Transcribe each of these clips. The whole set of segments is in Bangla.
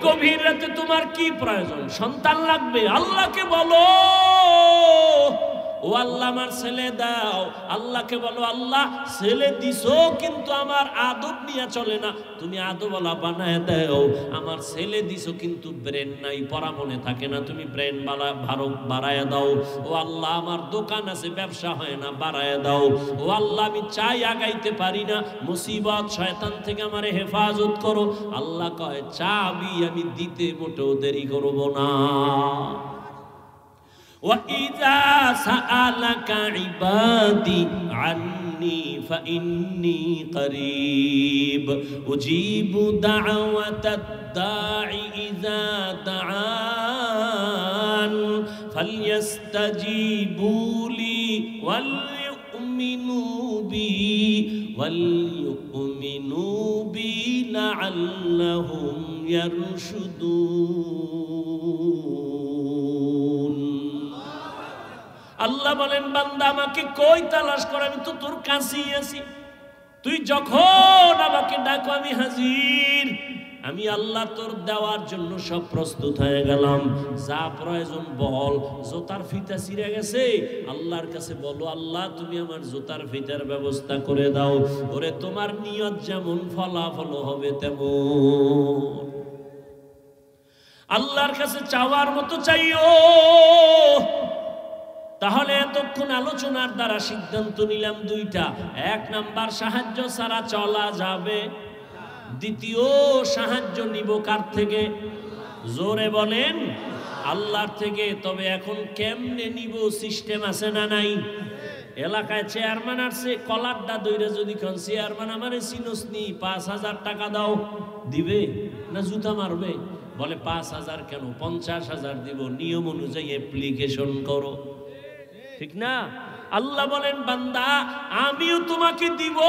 গভীর রাতে তোমার কি প্রয়োজন? সন্তান লাগবে, আল্লাহকে বলো ও আল্লাহ আমার ছেলে দাও। আল্লাহকে বলো আল্লাহ ছেলে দিছো কিন্তু আমার আদব নিয়ে চলে না, তুমি আদবওয়ালা বানায় দাও। আমার ছেলে দিছো কিন্তু ব্রেন নাই, পড়া মনে থাকে না, তুমি ব্রেন বাড়ায় দাও। ও আল্লাহ আমার দোকান আছে ব্যবসা হয় না, বাড়ায় দাও। ও আল্লাহ আমি চাই আগাইতে পারি না, মুসিবত শয়তান থেকে আমারে হেফাজত করো। আল্লাহ কয় চাবি আমি দিতে মোটেও দেরি করব না। وَإِذَا سَأَلَكَ عِبَادِي عَنِّي فَإِنِّي قَرِيبٌ أُجِيبُ دَعْوَةَ الدَّاعِ إِذَا دَعَانِ فَلْيَسْتَجِيبُوا لِي وَلْيُؤْمِنُوا بِي لَعَلَّهُمْ يَرْشُدُونَ। আল্লাহ বলেন বান্দা আমাকে কই তালাশ করে, আমি তো তোর কাছেই আছি। তুই যখন আমাকে ডাকো আমি হাজির। আমি আল্লাহ তোর দেওয়ার জন্য সব প্রস্তুত হয়ে গেলাম। যা প্রয়োজন বল। জোতার ফিতা ছিঁড়ে গেছে, আল্লাহর কাছে বলো আল্লাহ তুমি আমার জোতার ফিতার ব্যবস্থা করে দাও। ওরে তোমার নিয়ত যেমন ফলাফল হবে তেমন। আল্লাহর কাছে চাওয়ার মতো চাইও। তাহলে এতক্ষণ আলোচনার দ্বারা সিদ্ধান্ত নিলাম দুইটা। এক নাম্বার, সাহায্য ছাড়া চলা যাবে। দ্বিতীয়, সাহায্য নিব কার থেকে? জোরে বলেন আল্লাহর থেকে। তবে এখন কেমনে নিব সিস্টেম আছে না নাই? এলাকায় চেয়ারম্যান আসছে, কলারটা দইরে যদি কোন চেয়ারম্যান আমারে চিনসনি ৫,০০০ টাকা দাও, দিবে না জুতা মারবে? বলে ৫,০০০ কেন, ৫০,০০০ দিব, নিয়ম অনুযায়ী অ্যাপ্লিকেশন করো। ঠিক না? আল্লাহ বলেন বান্দা আমিও তোমাকে দিব,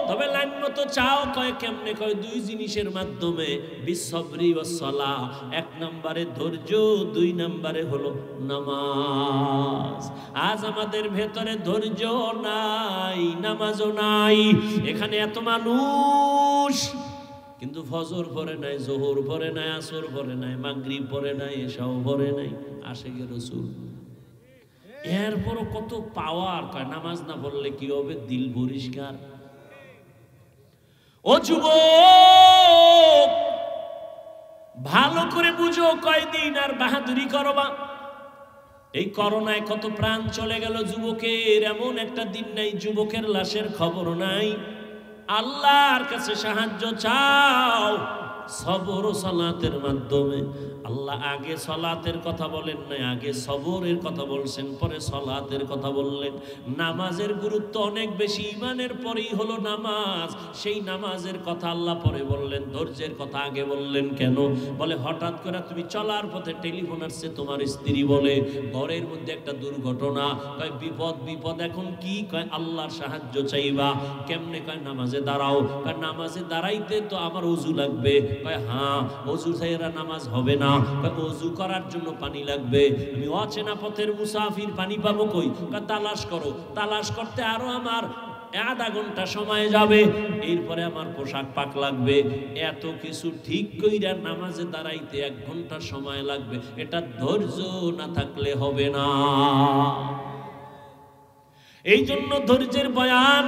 তবে লাইন মতো চাও। কয় কেমনে? কয় দুই জিনিসের মাধ্যমে, বিসবরি ওয়াস সালাহ। এক নম্বরে ধৈর্য, দুই নম্বরে হলো নামাজ। আজ আমাদের ভেতরে ধৈর্য নাই, নামাজও নাই। এখানে এত মানুষ কিন্তু ফজর পড়ে নাই, জোহর পড়ে নাই, আসর পড়ে নাই, মাগরিব পড়ে নাই, এশাও পড়ে নাই। আশিকে রাসূল এরপরও কত পাওয়ার। কয় নামাজ না পড়লে কি হবে? দিল পরিষ্কার। ও যুবক ভালো করে বুঝো, কয়দিন আর বাহাদুরি করবা? এই করোনায় কত প্রাণ চলে গেল যুবকের। এমন একটা দিন নাই যুবকের লাশের খবর নাই। আল্লাহর কাছে সাহায্য চাও সবর ও সালাতের মাধ্যমে। আল্লাহ আগে সালাতের কথা বলেন নাই, আগে সবরের কথা বলছেন, পরে সালাতের কথা বললেন। নামাজের গুরুত্ব অনেক বেশি, ঈমানের পরেই হলো নামাজ। সেই নামাজের কথা আল্লাহ পরে বললেন, ধৈর্যের কথা আগে বললেন। কেন? বলে হঠাৎ করে তুমি চলার পথে টেলিফোন আসছে, তোমার স্ত্রী বলে ঘরের মধ্যে একটা দুর্ঘটনা। কয় বিপদ বিপদ, এখন কি? কয় আল্লাহর সাহায্য চাইবা। কেমনে? কয় নামাজে দাঁড়াও। কয় নামাজে দাঁড়াইতে তো আমার ওযু লাগবে। কয় হ্যাঁ, ওযু ছাড়া নামাজ হবে না। কয় ওযু করার জন্য পানি লাগবে। আমি অচেনা পথের মুসাফির, পানি পাবো কই? কয় তালাশ করো। তালাশ করতে আরো আমার আধা ঘন্টা সময় যাবে, এরপরে আমার পোশাক পাক লাগবে। এত কিছু ঠিক কইরা নামাজে দাঁড়াইতে 1 ঘন্টা সময় লাগবে। এটা ধৈর্য না থাকলে হবে না। এই জন্য ধৈর্যের বয়ান।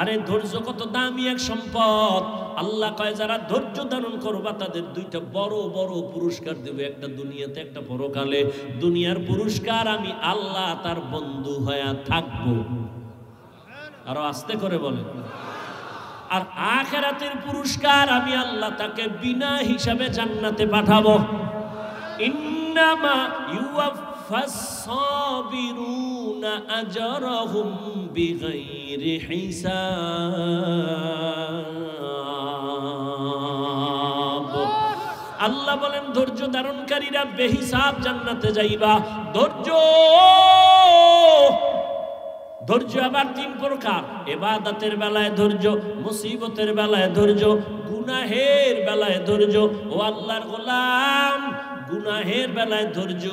আরে ধৈর্য কত দামি এক সম্পদ। আল্লাহ কয় যারা ধৈর্য ধারণ করবা তাদের 2টা বড় বড় পুরস্কার দেবে, একটা দুনিয়াতে একটা পরকালে। দুনিয়ার পুরস্কার আমি আল্লাহ তার বন্ধু হয়ে থাকবো, আরো আস্তে করে বলে। আর আখিরাতের পুরস্কার আমি আল্লাহ তাকে বিনা হিসাবে জান্নাতে পাঠাবো। ইন্নামা ইউওয়াফাস সাবিরুনা আজরাহুম বিগাইরি হিসাব। আল্লাহ বলেন ধৈর্য ধারণকারীরা বেহিসাব জান্নাতে যাইবা। ধৈর্য আবার 3 প্রকার। ইবাদতের বেলায় ধৈর্য, মুসিবতের বেলায় ধৈর্য, গুনাহের বেলায় ধৈর্য। ও আল্লাহর গোলাম গুনাহের বেলায় ধৈর্য,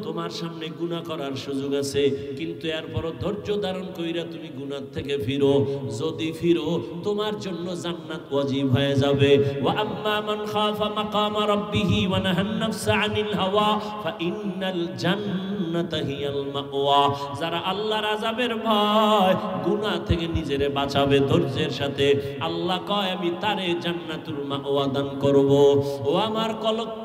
তোমার সামনে গুনাহ করার সুযোগ আছে, কিন্তু এরপরও ধৈর্য ধারণ কইরা তুমি গুনাহ থেকে ফিরো। যদি ফিরো তোমার জন্য জান্নাত ওয়াজিব হয়ে যাবে। ওয়া আম্মা মান খাফা মাকামা রাব্বিহি ওয়া নাহান নাফসা আনিল হাওয়া ফাইন্নাল জান্নাতা হিয়াল মাওয়া। যারা আল্লাহর আযাবের ভয়, গুনাহ থেকে নিজেরে বাঁচাবে ধৈর্যের সাথে, আল্লাহ কয় আমি তারে জান্নাতুল মাওয়া দান করব। ও আমার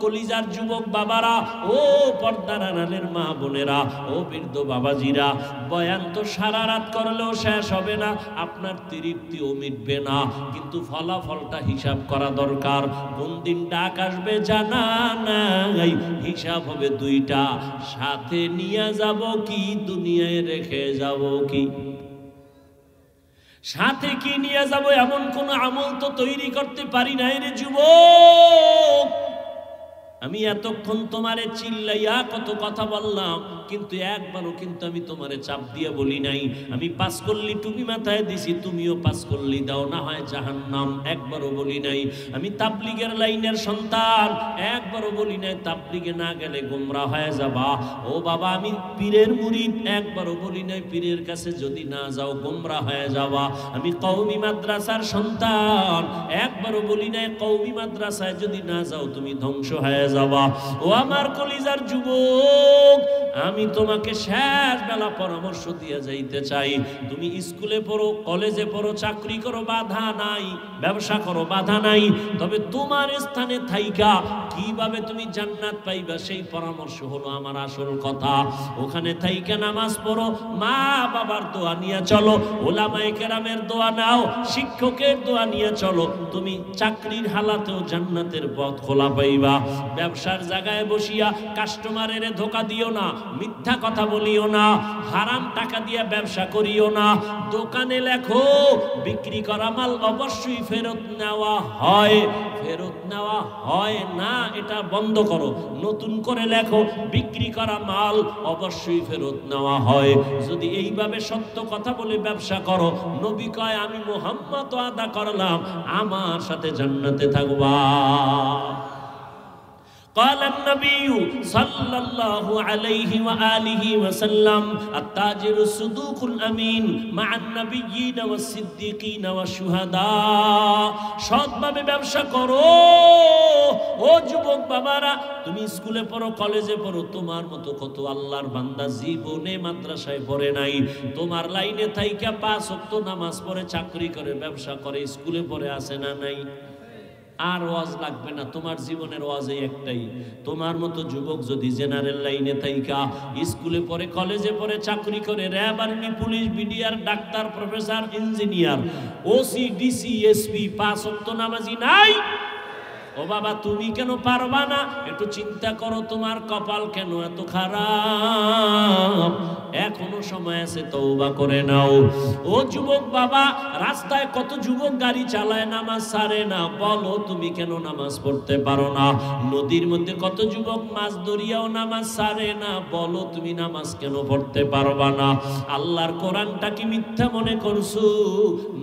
কলিজার যুবক বাবারা, ও পর্দার আড়ালের মা বোনেরা, ও বৃদ্ধ বাবাজিরা, বয়ান তো সারা রাত করলেও শেষ হবে না, আপনার তৃপ্তিও মিটবে না, কিন্তু ফলাফলটা হিসাব করা দরকার। কোন দিন ডাক আসবে জানা নাই, হিসাব হবে দুইটা, সাথে নিয়ে যাব কি দুনিয়ায় রেখে যাব কি। সাথে কি নিয়ে যাব এমন কোন আমল তো তৈরি করতে পারি নাই রে যুবক। আমি এতক্ষণ তোমারে চিল্লাইয়া কত কথা বললাম, কিন্তু একবারও কিন্তু আমি তোমারে চাপ দিয়ে বলি নাই আমি 5 কল্লি টুপি মাথায় দিছি তুমিও 5 কল্লি দাও, না হয় জাহান্নাম। একবারও বলি নাই আমি তাবলীগের লাইনের সন্তান, একবারও বলি নাই তাবলীগে না গেলে গোমরা হয়ে যাবা। ও বাবা আমি পীরের মুরিদ, একবারও বলি নাই পীরের কাছে যদি না যাও গোমরা হয়ে যাবা। আমি কওমি মাদ্রাসার সন্তান, একবারও বলি নাই কওমি মাদ্রাসায় যদি না যাও তুমি ধ্বংস হয়ে যাবা। ও আমার কলিজার যুবক, আমি তোমাকে শেষ বেলা পরামর্শ দিয়ে যাইতে চাই, তুমি স্কুলে পড়ো, কলেজে পড়ো, চাকরি করো, বাধা নাই, ব্যবসা করো, বাধা নাই, তবে তোমার স্থানে থাইকা কিভাবে তুমি জান্নাত পাইবা সেই পরামর্শ হলো আমার আসল কথা। ওখানে থাইকা নামাজ পড়ো, মা বাবার দোয়া নিয়ে চলো, ওলামায়ে কেরামের দোয়া নাও, শিক্ষকের দোয়া নিয়ে চলো, তুমি চাকরির হালাতেও জান্নাতের পথ খোলা পাইবা। ব্যবসার জায়গায় বসিয়া কাস্টমারের ধোকা দিও না, মিথ্যা কথা বলিও না, হারাম টাকা দিয়ে ব্যবসা করিও না। দোকানে লেখো বিক্রি করা মাল অবশ্যই ফেরত নেওয়া হয়, ফেরত নেওয়া হয় না এটা বন্ধ করো। নতুন করে লেখো বিক্রি করা মাল অবশ্যই ফেরত নেওয়া হয়। যদি এইভাবে সত্য কথা বলে ব্যবসা করো, নবী কয় আমি মুহাম্মদ ওয়াদা করলাম আমার সাথে জান্নাতে থাকবা। قال النبي صلى الله عليه وآله وسلم التاجر الصدوق الأمين مع النبيين والصديقين والشهداء। সৎভাবে ব্যবসা করো ও যুবক বাবারা, তুমি স্কুলে পড়ো, কলেজে পড়ো, তোমার মতো কত আল্লাহর বান্দা জীবনে মাদ্রাসায় পড়ে নাই, তোমার লাইনে থাইকা 5 ওয়াক্ত নামাজ পড়ে, চাকরি করে, ব্যবসা করে, স্কুলে পড়ে আছে না নাই? আর ওয়াজ লাগবে না, তোমার জীবনের ওয়াজে একটাই, তোমার মতো যুবক যদি জেনারেল লাইনে থাইকা স্কুলে পড়ে, কলেজে পড়ে, চাকরি করে, RAB, army, police, BDR, doctor, professor, engineer, OC, DC, SP, 5 ওয়াক্ত নামাজি নাই। ও বাবা তুমি কেন পারবা না? একটু চিন্তা করো, তোমার কপাল কেন এত খারাপ? এখনো সময় আছে, তওবা করে নাও। ও যুবক বাবা, রাস্তায় কত যুবক গাড়ি চালায়, নামাজ ছাড়ে না, বলো তুমি কেন নামাজ পড়তে পারো না? নদীর মধ্যে কত যুবক মাছ ধরিয়াও নামাজ ছাড়ে না, বলো তুমি নামাজ কেন পড়তে পারবা না? আল্লাহর কোরআনটা কি মিথ্যা মনে করছো?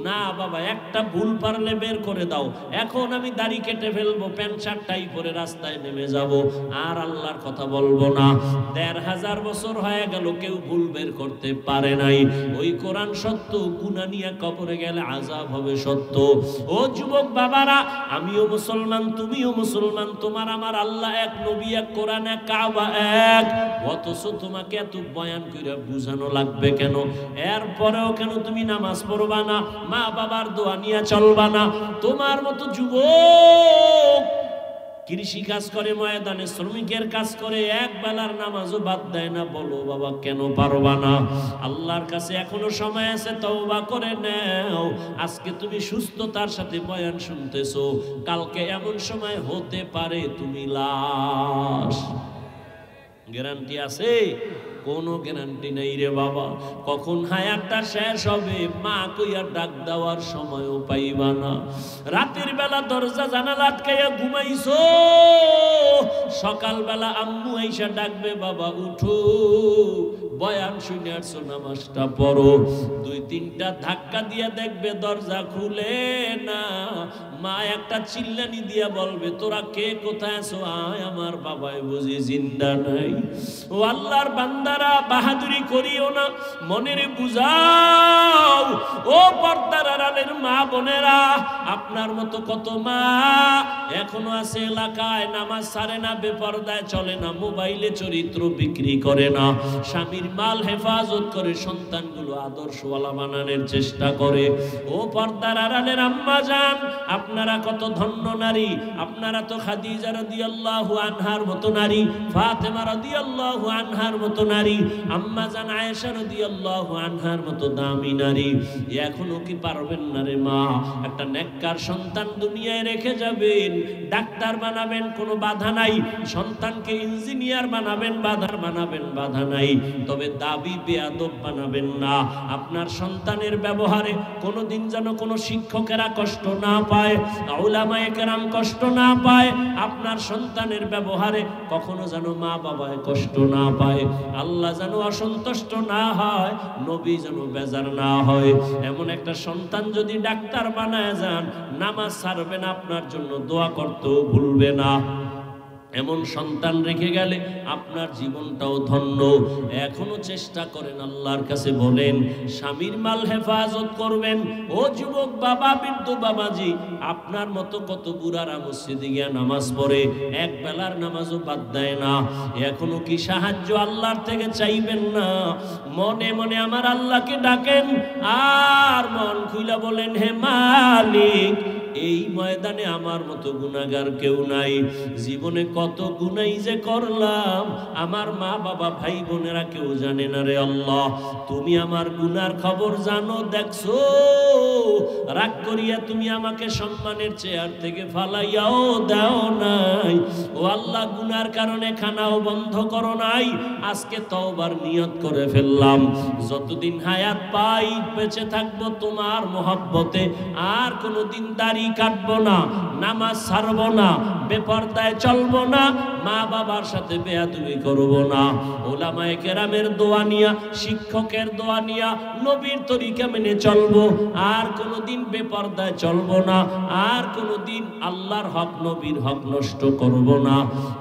না বাবা, একটা ভুল পারলে বের করে দাও। এখন আমি দাড়ি কেটে ফেলবো, প্যান্ট শার্ট টাই পরে রাস্তায় নেমে যাব, আর আল্লাহর কথা বলবো না। 1500 বছর হয়ে গেল, কেউ ভুল বের করতে পারে নাই। ওই কোরআন সত্য, গুনাহ নিয়ে কবরে গেলে আযাব হবে সত্য। ও যুবক বাবারা, আমিও মুসলমান, তুমিও মুসলমান, তোমার আমার আল্লাহ এক, নবী এক, কোরআন এক, কাবা এক, অথচ তোমাকে এত বয়ান কইরা বুঝানো লাগবে কেন? এরপরেও কেন তুমি নামাজ পড়বা না, মা বাবার দোয়া নিয়ে চলবা না? তোমার মতো যুবক কৃষি কাজ করে, ময়দানে শ্রমিকের কাজ করে, এক বেলার নামাজও বাদ দেয় না, বলো বাবা কেন পারবা না? আল্লাহর কাছে এখনো সময় আছে, তওবা করে নাও। আজকে তুমি সুস্থতার সাথে বয়ান শুনতেছো, কালকে এমন সময় হতে পারে তুমি লাশ। গ্যারান্টি আছে? কোনো গ্যারান্টি নেই রে বাবা। কখন হায়াতটা শেষ হবে মা কইয়া ডাক দেওয়ার সময়ও পাইবা না। রাতের বেলা দরজা জানালা আটকাইয়া ঘুমাইছো, সকালবেলা আম্মু আইসা ডাকবে, বাবা উঠো, বয়ান শুনে আসছো, নামাজটা পড়ো। 2-3টা ধাক্কা দিয়া দেখবে দরজা খুলে না, মা একটা চিল্লানি দিয়া বলবে, তোরা কে কোথায় আছো? আয়, আমার বাবাই বুঝি জিন্দা নাই। ও আল্লাহর বান্দারা, বাহাদুরি করিও না, মনের বুঝাও। ও পর্দার আড়ালের মা বোনেরা, আপনার মতো কত মা এখনো আছে এলাকায়, নামাজ ছাড়ে না, বেপরদায় চলে না, মোবাইলে চরিত্র বিক্রি করে না, স্বামীর মাল হেফাজত করে সন্তানগুলো আদর্শওয়ালা বানানোর চেষ্টা করে। ও পর্দার আড়ালের আম্মা জান, আপনারা কত ধন্য নারী। আপনারা তো খাদিজা রাদিয়াল্লাহু আনহার মতো নারী, ফাতেমা রাদিয়াল্লাহু আনহার মতো নারী, আম্মা জান আয়েশা রাদিয়াল্লাহু আনহার মতো দামি নারী। এখনো কি পারবেন না রে মা? একটা নেককার সন্তান দুনিয়ায় রেখে যাবেন, ডাক্তার বানাবেন, কোনো বাধা নাই। সন্তানকে ইঞ্জিনিয়ার বানাবেন, বাধা নাই। তবে দাবি বেয়াদব বানাবেন না। আপনার সন্তানের ব্যবহারে কোনোদিন যেন কোনো শিক্ষকেরা কষ্ট না পায়, উলামায়ে কেরাম কষ্ট না পায়। আপনার সন্তানের ব্যবহারে কখনো যেন মা বাবায় কষ্ট না পায়, আল্লাহ যেন অসন্তুষ্ট না হয়, নবী যেন বেজার না হয়। এমন একটা সন্তান যদি ডাক্তার বানায় যান, নামাজ ছাড়বে না, আপনার জন্য দোয়া করতেও ভুলবে না। এমন সন্তান রেখে গেলে আপনার জীবনটাও ধন্য। এখনো চেষ্টা করেন, আল্লাহর কাছে বলেন, স্বামীর মাল হেফাজত করবেন। ও যুবক বাবা, বৃদ্ধ বাবাজি, আপনার মতো কত বুড়ারা মসজিদে গিয়া নামাজ পড়ে, এক বেলার নামাজও বাদ দেয় না। এখনো কি সাহায্য আল্লাহর থেকে চাইবেন না? মনে মনে আমার আল্লাহকে ডাকেন আর মন খুইলা বলেন, হে মালিক, এই ময়দানে আমার মতো গুনাহগার কেউ নাই। জীবনে কত গুনাই যে করলাম, আমার মা বাবা ভাই বোনেরা কেউ জানে না রে আল্লাহ। তুমি আমার গুনার খবর জানো, দেখছো। রাগ করিয়া তুমি আমাকে সম্মানের চেয়ার থেকে ফালাইয়াও দাও নাই। ও আল্লাহ, গুনার কারণে খানাও বন্ধ করো নাই। আজকে তওবার নিয়ত করে ফেললাম, যতদিন হায়াত পাই বেঁচে থাকবো তোমার মহব্বতে। আর কোনোদিন দাড়ি কাটবো না, নামাজ ছাড়বো না, বেপরদায় চলবো না, মা বাবার সাথে বেয়াদবি করবো না। উলামায়ে কেরামের দোয়া নিয়া, শিক্ষকের দোয়া নিয়া নবীর তরিকা মেনে চলবো। আর কোনোদিন বেপরদায় চলবো না, আর কোনোদিন আল্লাহর হক, নবীর হক নষ্ট করবো না।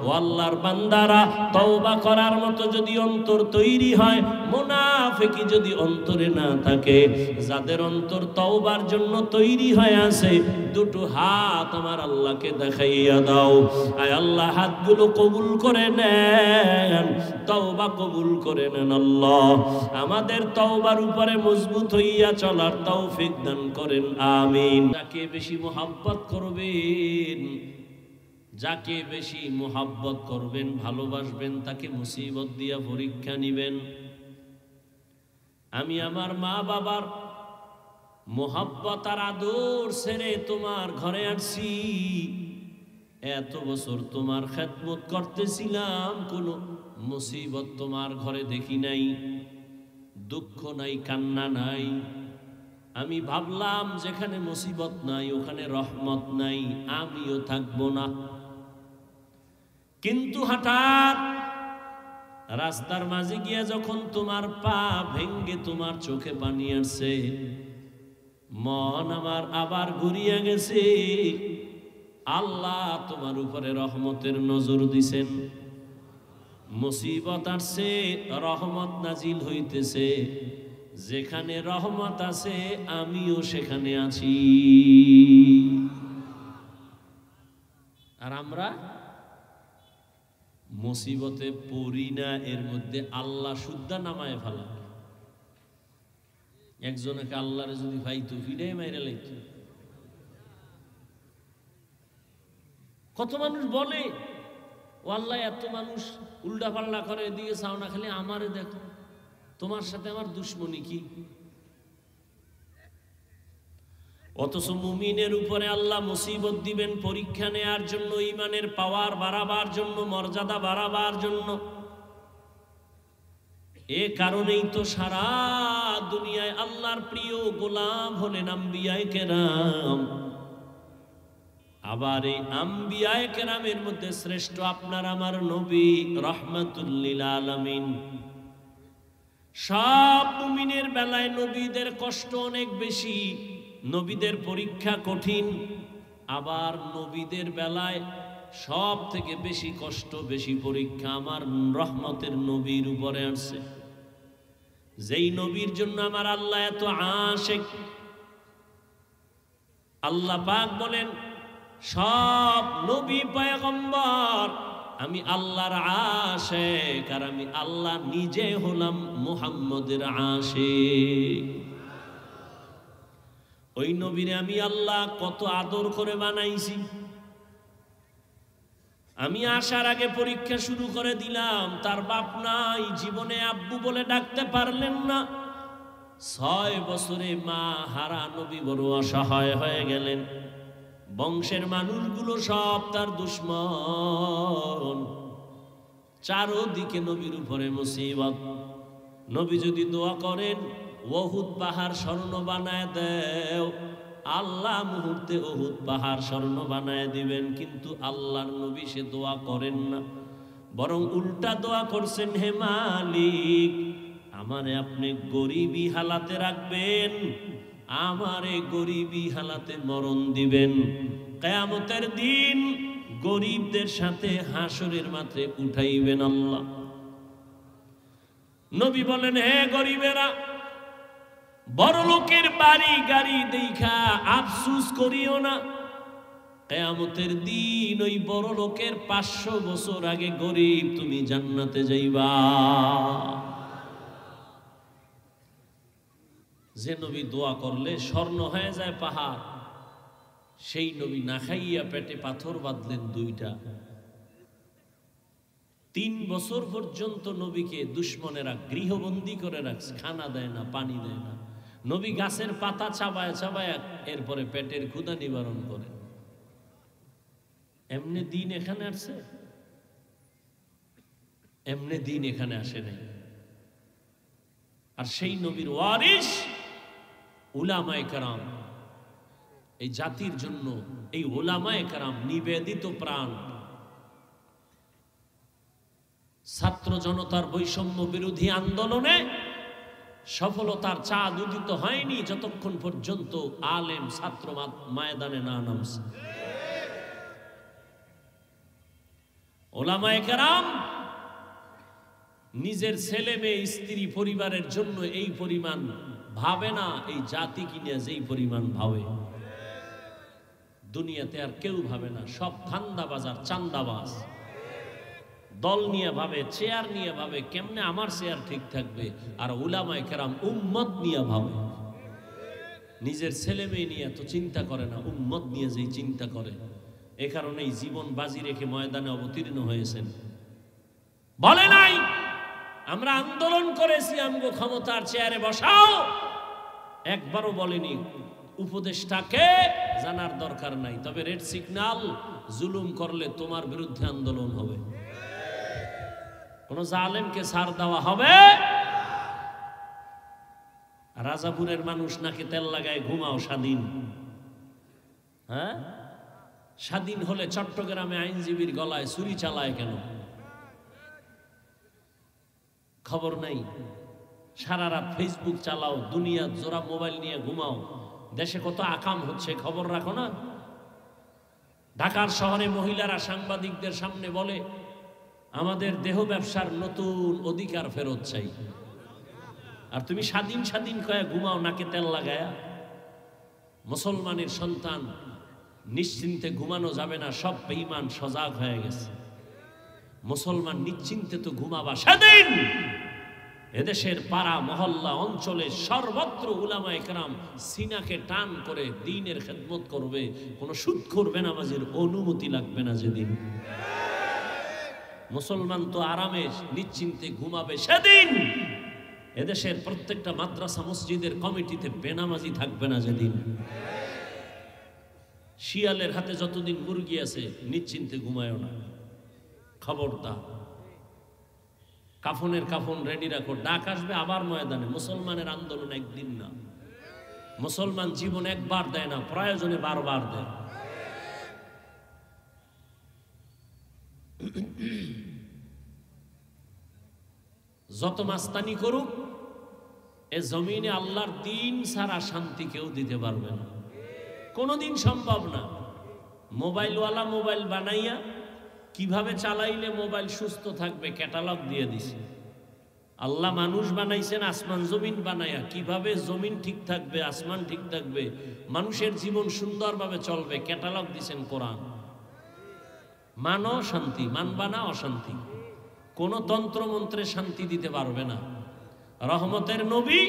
ও আল্লাহর বান্দারা, তওবা করার মতো যদি অন্তর তৈরি হয়, মুনাফিকি যদি অন্তরে না থাকে, যাদের অন্তর তওবার জন্য তৈরি হয়ে আছে, দুটো হাত আমার আল্লাহকে দেখাইয়া দাও। আয় আল্লাহ, হাতগুলো কবুল করে নেন, তওবা কবুল করে নেন। আল্লাহ, আমাদের তওবার উপরে মজবুত হইয়া চলার তৌফিক দান করেন, আমিন। যাকে বেশি মোহাব্বত করবেন, যাকে বেশি মোহাব্বত করবেন, ভালোবাসবেন, তাকে মুসিবত দিয়া পরীক্ষা নিবেন। আমি আমার মা বাবার মোহাব্বত আর আদর ছেড়ে তোমার ঘরে আসছি। এত বছর তোমার খেদমত করতেছিলাম, কোনো মুসিবত তোমার ঘরে দেখি নাই, দুঃখ নাই, কান্না নাই। আমি ভাবলাম যেখানে মুসিবত নাই ওখানে রহমত নাই, আমিও থাকবো না। কিন্তু হঠাৎ রাস্তার মাঝে গিয়া যখন তোমার পা ভেঙ্গে তোমার চোখে পানি আসছে, মন আমার আবার ঘুরিয়া গেছে। আল্লাহ তোমার উপরে রহমতের নজর দিছেন। মুসিবত আসছে, রহমত নাজিল হইতেছে। যেখানে রহমত আছে আমিও সেখানে আছি। আর আমরা মুসিবতে পড়ি না, এর মধ্যে আল্লাহ শুদ্ধা নামায় ফেলা। একজনকে আল্লাহরে যদি ভাইতো ফিরে মাইরা লাইতো। কত মানুষ বলে, ও আল্লাহ, এত মানুষ উল্টা পাল্লা করে, এদিকে চাও না, খালি আমারে দেখো, তোমার সাথে আমার দুশ্মনী কি? অথচ মুমিনের উপরে আল্লাহ মুসিবত দিবেন পরীক্ষা নেয়ার জন্য, ঈমানের পাওয়ার বাড়াবার জন্য, মর্যাদা বাড়াবার জন্য। এ কারণেই তো সারা দুনিয়ায় আল্লাহর প্রিয় গোলাম হলেন আম্বিয়ায়ে কেরাম। আবার এই আম্বিয়ায়ে কেরামের মধ্যে শ্রেষ্ঠ আপনার আমার নবী রাহমাতুল লিল আলামিন। সব মুমিনের বেলায় নবীদের কষ্ট অনেক বেশি, নবীদের পরীক্ষা কঠিন। আবার নবীদের বেলায় সব থেকে বেশি কষ্ট, বেশি পরীক্ষা আমার রহমতের নবীর উপরে আসছে, যেই নবীর জন্য আমার আল্লাহ এত আশিক। আল্লাহ পাক বলেন সব নবী পয়গম্বর আমি আল্লাহর আশিক, আর আমি আল্লাহ নিজে হলাম মুহাম্মদের আশিক। ওই নবীরে আমি আল্লাহ কত আদর করে বানাইছি। আমি আসার আগে পরীক্ষা শুরু করে দিলাম। তার বাপ নাই, জীবনে আব্বু বলে ডাকতে পারলেন না। 6 বছরে মা হারা নবী বড় অসহায় হয়ে গেলেন। বংশের মানুষগুলো সব তার দুশ্মন, চারদিকে নবীর উপরে মুসিবত। নবী যদি দোয়া করেন উহুদ পাহাড় স্বর্ণ বানায় দেও, আল্লাহ মুহূর্তে উহুদ পাহাড় স্বর্ণ বানায় দিবেন। কিন্তু আল্লাহর নবী সে দোয়া করেন না, বরং উল্টা দোয়া করছেন, হে মালিক আমারে আপনি গরিবী হালাতে রাখবেন, আমারে গরিবী হালাতে মরণ দিবেন। কিয়ামতের দিন গরিবদের সাথে হাসরের মাঠে উঠাইবেন আল্লাহ। নবী বলেন, হে গরিবেরা, বড় লোকের বাড়ি গাড়ি দেখা আফসোস করিও না। কিয়ামতের দিন ওই বড় লোকের 500 বছর আগে গরিব তুমি জান্নাতে যাইবা। যে নবী দোয়া করলে স্বর্ণ হয়ে যায় পাহাড়, সেই নবী না খাইয়া পেটে পাথর বাঁধলেন 2টা। 3 বছর পর্যন্ত নবীকে দুশ্মনেরা গৃহবন্দী করে রাখছে, খানা দেয় না, পানি দেয় না। নবী গাছের পাতা চাবায় চাবায় এরপরে পেটের ক্ষুধা নিবারণ করে। এমনি দিন এখানে আসছে? এমনি দিন এখানে আসে নাই। আর সেই নবীর ওয়ারিস উলামায়ে কেরাম, এই জাতির জন্য এই উলামায়ে কেরাম নিবেদিত প্রাণ। ছাত্র জনতার বৈষম্য বিরোধী আন্দোলনে সফলতার চাঁদ উদিত হয়নি যতক্ষণ পর্যন্ত আলেম ছাত্র ময়দানে না নামছে। উলামায়ে কেরাম নিজের ছেলে মেয়ে স্ত্রী পরিবারের জন্য এই পরিমাণ ভাবে না, এই জাতি কিনে যেই পরিমাণ ভাবে দুনিয়াতে আর কেউ ভাবে না। সব ধান্দাবাজ আর চান্দাবাজ। দল নিয়ে ভাবে, চেয়ার নিয়ে ভাবে কেমনে আমার চেয়ার ঠিক থাকবে। আর উলামায়ে কেরাম উম্মত নিয়ে ভাবে। নিজের ছেলে মেয়ে নিয়ে তো চিন্তা করে না, উম্মত নিয়ে যেই চিন্তা করে। এ কারণেই জীবন বাজি রেখে ময়দানে অবতীর্ণ হয়েছেন। বলে নাই আমরা আন্দোলন করেছি আমগো ক্ষমতার চেয়ারে বসাও, একবারও বলেনি। উপদেষ্টাকে জানার দরকার নাই, তবে রেড সিগন্যাল জুলুম করলে তোমার বিরুদ্ধে আন্দোলন হবে। কোন জালেমকে ছাড় দেওয়া হবে? রাজাপুরের মানুষ নাকি তেল লাগায় ঘুমাও স্বাধীন। হ্যাঁ, স্বাধীন হলে চট্টগ্রামে আইনজীবীর গলায় ছুরি চালায় কেন? খবর নাই। সারা রাত ফেসবুক চালাও, দুনিয়া জোড়া মোবাইল নিয়ে ঘুমাও, দেশে কত আকাম হচ্ছে খবর রাখো না? ঢাকার শহরে মহিলারা সাংবাদিকদের সামনে বলে আমাদের দেহ ব্যবসার নতুন অধিকার ফেরত চাই। আর তুমি স্বাধীন স্বাধীন কয়ে ঘুমাও নাকে তেল লাগায়া। মুসলমানের সন্তান নিশ্চিন্তে ঘুমানো যাবে না, সব বেঈমান সজাগ হয়ে গেছে। মুসলমান নিশ্চিন্তে তো ঘুমাবা সেদিন এদেশের পাড়া মহল্লা অঞ্চলে সর্বত্র উলামায়ে কেরাম সিনাকে টান করে দ্বীনের খেদমত করবে। কোনো সুদখোর বেনামাজির অনুমতি লাগবে না যেদিন। মুসলমান তো আরামে নিশ্চিন্তে ঘুমাবে সেদিন এদেশের প্রত্যেকটা মাদ্রাসা মসজিদের কমিটিতে বেনামাজি থাকবে না যেদিন। শিয়ালের হাতে যতদিন মুরগি আছে নিশ্চিন্তে ঘুমায়ও না, খবরদার। কাফনের কাফন রেডি রাখো, ডাক আসবে আবার ময়দানে। মুসলমানের আন্দোলন একদিন না, মুসলমান জীবন একবার দেয় না, প্রয়োজনে বারবার দেয়। যত মাস্তানি করুক এ জমিনে আল্লাহর দিন ছাড়া শান্তি কেউ দিতে পারবে না, কোনোদিন সম্ভব না। মোবাইলওয়ালা মোবাইল বানাইয়া কিভাবে চালাইলে মোবাইল সুস্থ থাকবে ক্যাটালগ দিয়ে দিছে। আল্লাহ মানুষ বানাইছেন আসমান জমিন বানাইয়া কিভাবে জমিন ঠিক থাকবে, আসমান ঠিক থাকবে, মানুষের জীবন সুন্দরভাবে চলবে ক্যাটালগ দিছেন কোরআন। মানো শান্তি, মানবা না অশান্তি। কোন তন্ত্র মন্ত্রে শান্তি দিতে পারবে না। রহমতের নবী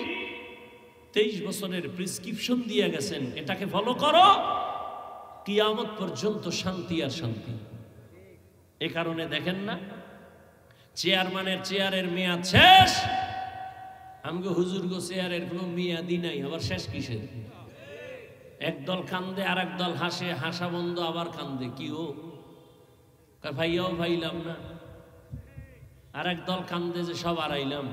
23 বছরের প্রেসক্রিপশন দিয়ে গেছেন, এটাকে ফলো করো, কিয়ামত পর্যন্ত শান্তি আর শান্তি। এ কারণে দেখেন না চেয়ারম্যানের চেয়ারের মেয়াদ শেষ, আমগো হুজুর গো চেয়ারের কোনো মেয়াদই নাই, আবার শেষ কিসের? একদল কান্দে আর একদল হাসে, হাসা বন্ধ আবার কান্দে, কি ও ভাইয়াও ভাইলাম না, আর একদল কান্দে যে সব আড়াইলাম।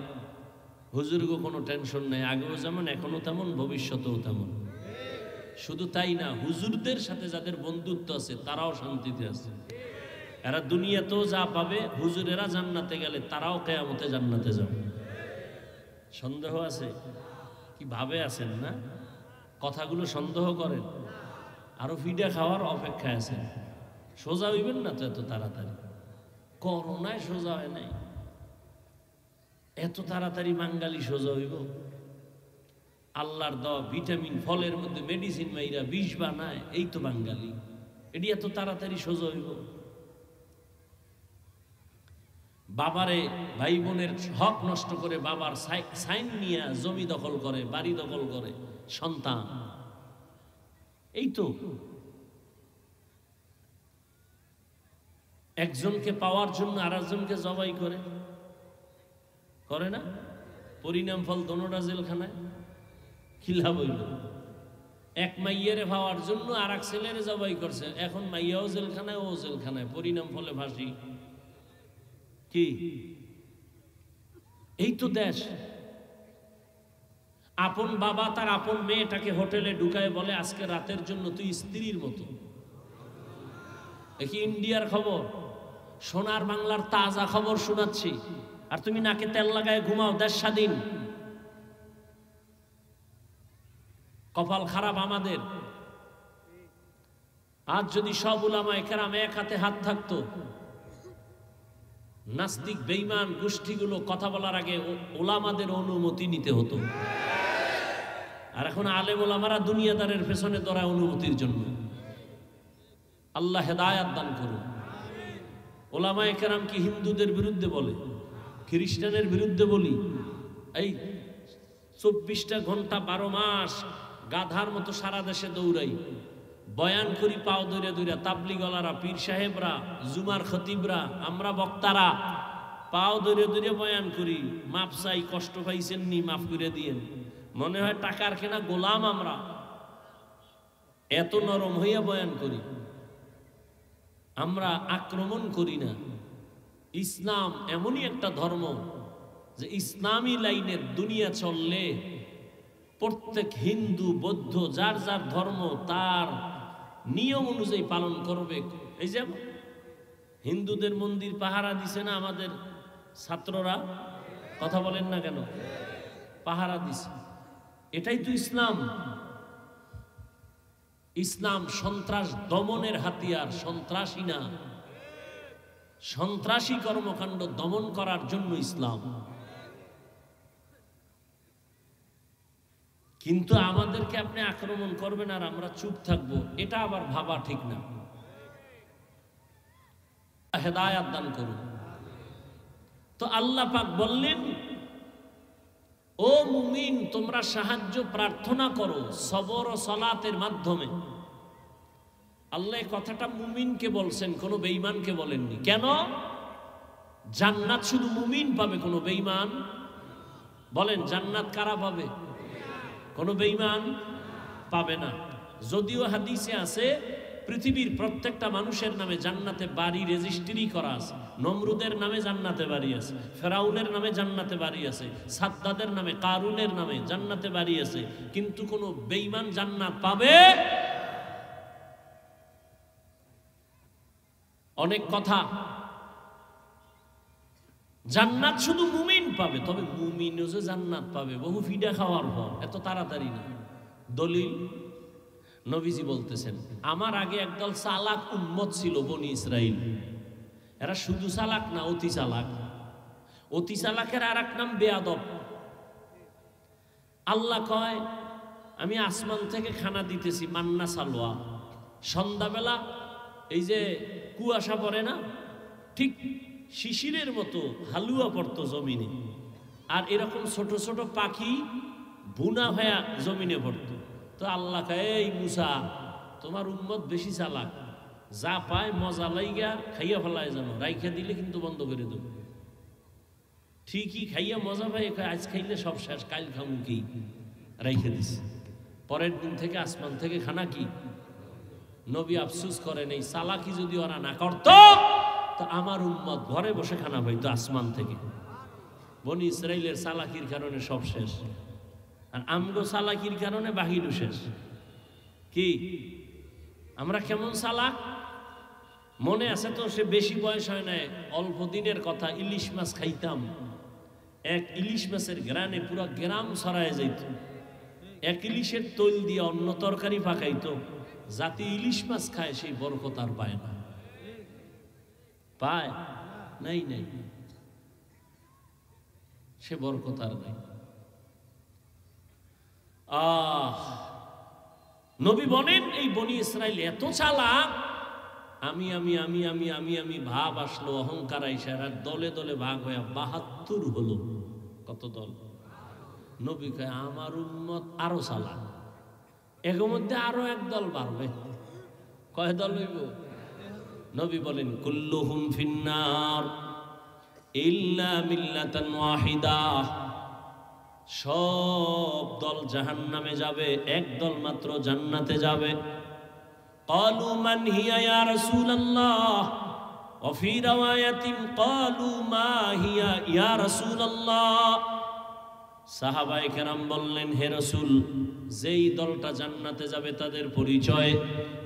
হুজুর গো কোনো টেনশন নেই, আগেও যেমন এখনো তেমন ভবিষ্যতেও তেমন। শুধু তাই না, হুজুরদের সাথে যাদের বন্ধুত্ব আছে তারাও শান্তিতে আছে। এরা দুনিয়াতেও যা পাবে, হুজুরেরা জান্নাতে গেলে তারাও কিয়ামতে জান্নাতে যাবে। সন্দেহ আছে? কি ভাবে আছেন না? কথাগুলো সন্দেহ করেন, আরো ফিডা খাওয়ার অপেক্ষায় আছেন। সোজা হইবেন না তো এত তাড়াতাড়ি, করোনায় সোজা হয় নাই, এত তাড়াতাড়ি বাঙালি সোজা হইব? আল্লাহর দেওয়া ভিটামিন ফলের মধ্যে মেডিসিন মাইরা বিষ বানায়, এই তো বাঙালি, এটি এত তাড়াতাড়ি সোজা হইব? বাবারে ভাই বোনের হক নষ্ট করে বাবার সাইন নিয়ে জমি দখল করে, বাড়ি দখল করে সন্তান, এই তো। একজনকে পাওয়ার জন্য আর একজনকে জবাই করে, করে না? পরিণাম ফল দোনোটা জেলখানায়। কি লাভ হইল? এক মাইয়ারে পাওয়ার জন্য আর এক ছেলেরে জবাই করছে, এখন মাইয়াও জেলখানায়, ও জেলখানায়, পরিণাম ফলে ফাঁসি। কি এই তো দেশ। আপন বাবা তার আপন মেয়েটাকে হোটেলে ঢুকায় বলে আজকে রাতের জন্য তুই স্ত্রীর মতো। দেখি ইন্ডিয়ার খবর, সোনার বাংলার তাজা খবর শোনাচ্ছি, আর তুমি নাকে তেল লাগায় ঘুমাও, দেশ স্বাধীন। কপাল খারাপ আমাদের। আজ যদি সব উলামায়ে কেরাম এক হাতে হাত থাকতো, নাস্তিক বেঈমান গোষ্ঠীগুলো কথা বলার আগে ওলামাদের অনুমতি নিতে হতো। আর এখন আলেম ওলামারা দুনিয়াদারের পেছনে দৌড়ায় অনুমতির জন্য। আল্লাহ হেদায়াত দান করুন। ওলামায়ে কেরাম কি হিন্দুদের বিরুদ্ধে বলে, খ্রিস্টানের বিরুদ্ধে বলি? এই 24টা ঘন্টা 12 মাস গাধার মতো সারা দেশে দৌড়াই, বয়ান করি পাও দৌড়ে দৌড়া, তাবলিগলারা, পীর সাহেবরা, জুমার খতিবরা, আমরা বক্তারা পাও দৌড়ে দৌড়ে বয়ান করি। মাপ চাই, কষ্ট পাইছেন নি, মাফ করে দিয়েন। মনে হয় টাকার কেনা গোলাম আমরা, এত নরম হইয়া বয়ান করি। আমরা আক্রমণ করি না। ইসলাম এমনই একটা ধর্ম যে ইসলামী লাইনের দুনিয়া চললে প্রত্যেক হিন্দু বৌদ্ধ যার যার ধর্ম তার নিয়ম অনুযায়ী পালন করবে। এই যে হিন্দুদের মন্দির পাহারা দিছে না আমাদের ছাত্ররা, কথা বলেন না কেন? পাহারা দিছে, এটাই তো ইসলাম। ইসলাম সন্ত্রাস দমনের হাতিয়ার, সন্ত্রাসী না, সন্ত্রাসী কর্মকাণ্ড দমন করার জন্য ইসলাম। কিন্তু আমাদেরকে আপনি আক্রমণ করবেন আর আমরা চুপ থাকবো, এটা আবার ভাবা ঠিক না। হেদায়াত দান করুন। তো আল্লাহ পাক বললেন, ও মুমিন তোমরা সাহায্য প্রার্থনা করো সবর ও সালাতের মাধ্যমে। আল্লাহ কথাটা মুমিনকে বলছেন, কোনো বেঈমানকে বলেননি। কেন? জান্নাত শুধু মুমিন পাবে, কোনো বেঈমান? বলেন জান্নাত কারা পাবে? কোনো বেঈমান পাবে না। যদিও হাদিসে আছে পৃথিবীর প্রত্যেকটা মানুষের নামে জান্নাতে বাড়ি রেজিস্ট্রি করা আছে। নমরুদের নামে জান্নাতে বাড়ি আছে, ফেরাউনের নামে জান্নাতে বাড়ি আছে, সাদ্দাদের নামে, কারুনের নামে জান্নাতে বাড়ি আছে, কিন্তু কোনো বেঈমান জান্নাত পাবে? অনেক কথা, জান্নাত শুধু মুমিন পাবে। তবে মুমিনও যে জান্নাত পাবে বহু ফিডা খাওয়ার পর, এত তাড়াতাড়ি না। দলিল নবীজি বলতেছেন আমার আগে একদল চালাক উম্মত ছিল বনি ইসরাইল, এরা শুধু চালাক না, অতি চালাক। অতি চালাকের আর এক নাম বেয়াদব। আল্লাহ কয় আমি আসমান থেকে খানা দিতেছি মান্না সালোয়া, সন্ধ্যাবেলা এই যে কুয়াশা পড়ে না, ঠিক শিশিরের মতো হালুয়া পড়তো জমিনে, আর এরকম ছোট ছোট পাখি বুনা হয়ে জমিনে পড়তো। তো আল্লাহ কয় এই মুসা, তোমার উম্মত বেশি চালাক, যা পায় মজা লাইগা খাইয়া ফেলায়, জানো রাইখা দিলে কিন্তু বন্ধ করে দেবো। ঠিকই খাইয়া মজা পাই, আজ খাইলে সব শেষ, কাল খামু কি, রাইখে দিস। পরের দিন থেকে আসমান থেকে খানা কি। নবী আফসুস করেন এই চালাকি যদি ওরা না করত তো আমার উম্মত ঘরে বসে খানা পাইতো আসমান থেকে। বনি ইসরাইলের চালাকির কারণে সব শেষ, আর আমগো চালাকির কারণে বাহিরও শেষ। কি আমরা কেমন চালাক মনে আছে তো? সে বেশি বয়স হয় না, অল্প দিনের কথা, ইলিশ মাছ খাইতাম, এক ইলিশ মাছের গ্রানে পুরো গ্রাম ছড়ায় যাইত। এক ইলিশের তৈল দিয়ে অন্য তরকারি পাকাইতো, যাতে ইলিশ মাছ খায় সেই বরকত আর পায় না। পায় নাই, নাই, সে বরকত আর নাই। নবী বলেন এই বনি ইসরাইল এত চালাক, আমি আমি আমি আমি আমি আমি ভাব আসলো, অহংকার আইসারা দলে দলে ভাগ হয়ে ৭২ হলো। কত দল? নবী কয় আমার উম্মত আরো চালাক, এর মধ্যে আরো এক দল বাড়বে। কয় দল হইব? নবী বলেন কুল্লুহুম ফিন্নার ইল্লা মিল্লাতান ওয়াহিদা, সব দল জাহান্নামে যাবে, এক দল মাত্র জান্নাতে যাবে। ক্বালু মান হিয়া ইয়া রাসূলুল্লাহ, ওয়া ফি রাওয়ায়াতিন ক্বালু মা হিয়া ইয়া রাসূলুল্লাহ। সাহাবায়ে কেরাম বললেন হে রাসূল, যেই দলটা জান্নাতে যাবে তাদের পরিচয়।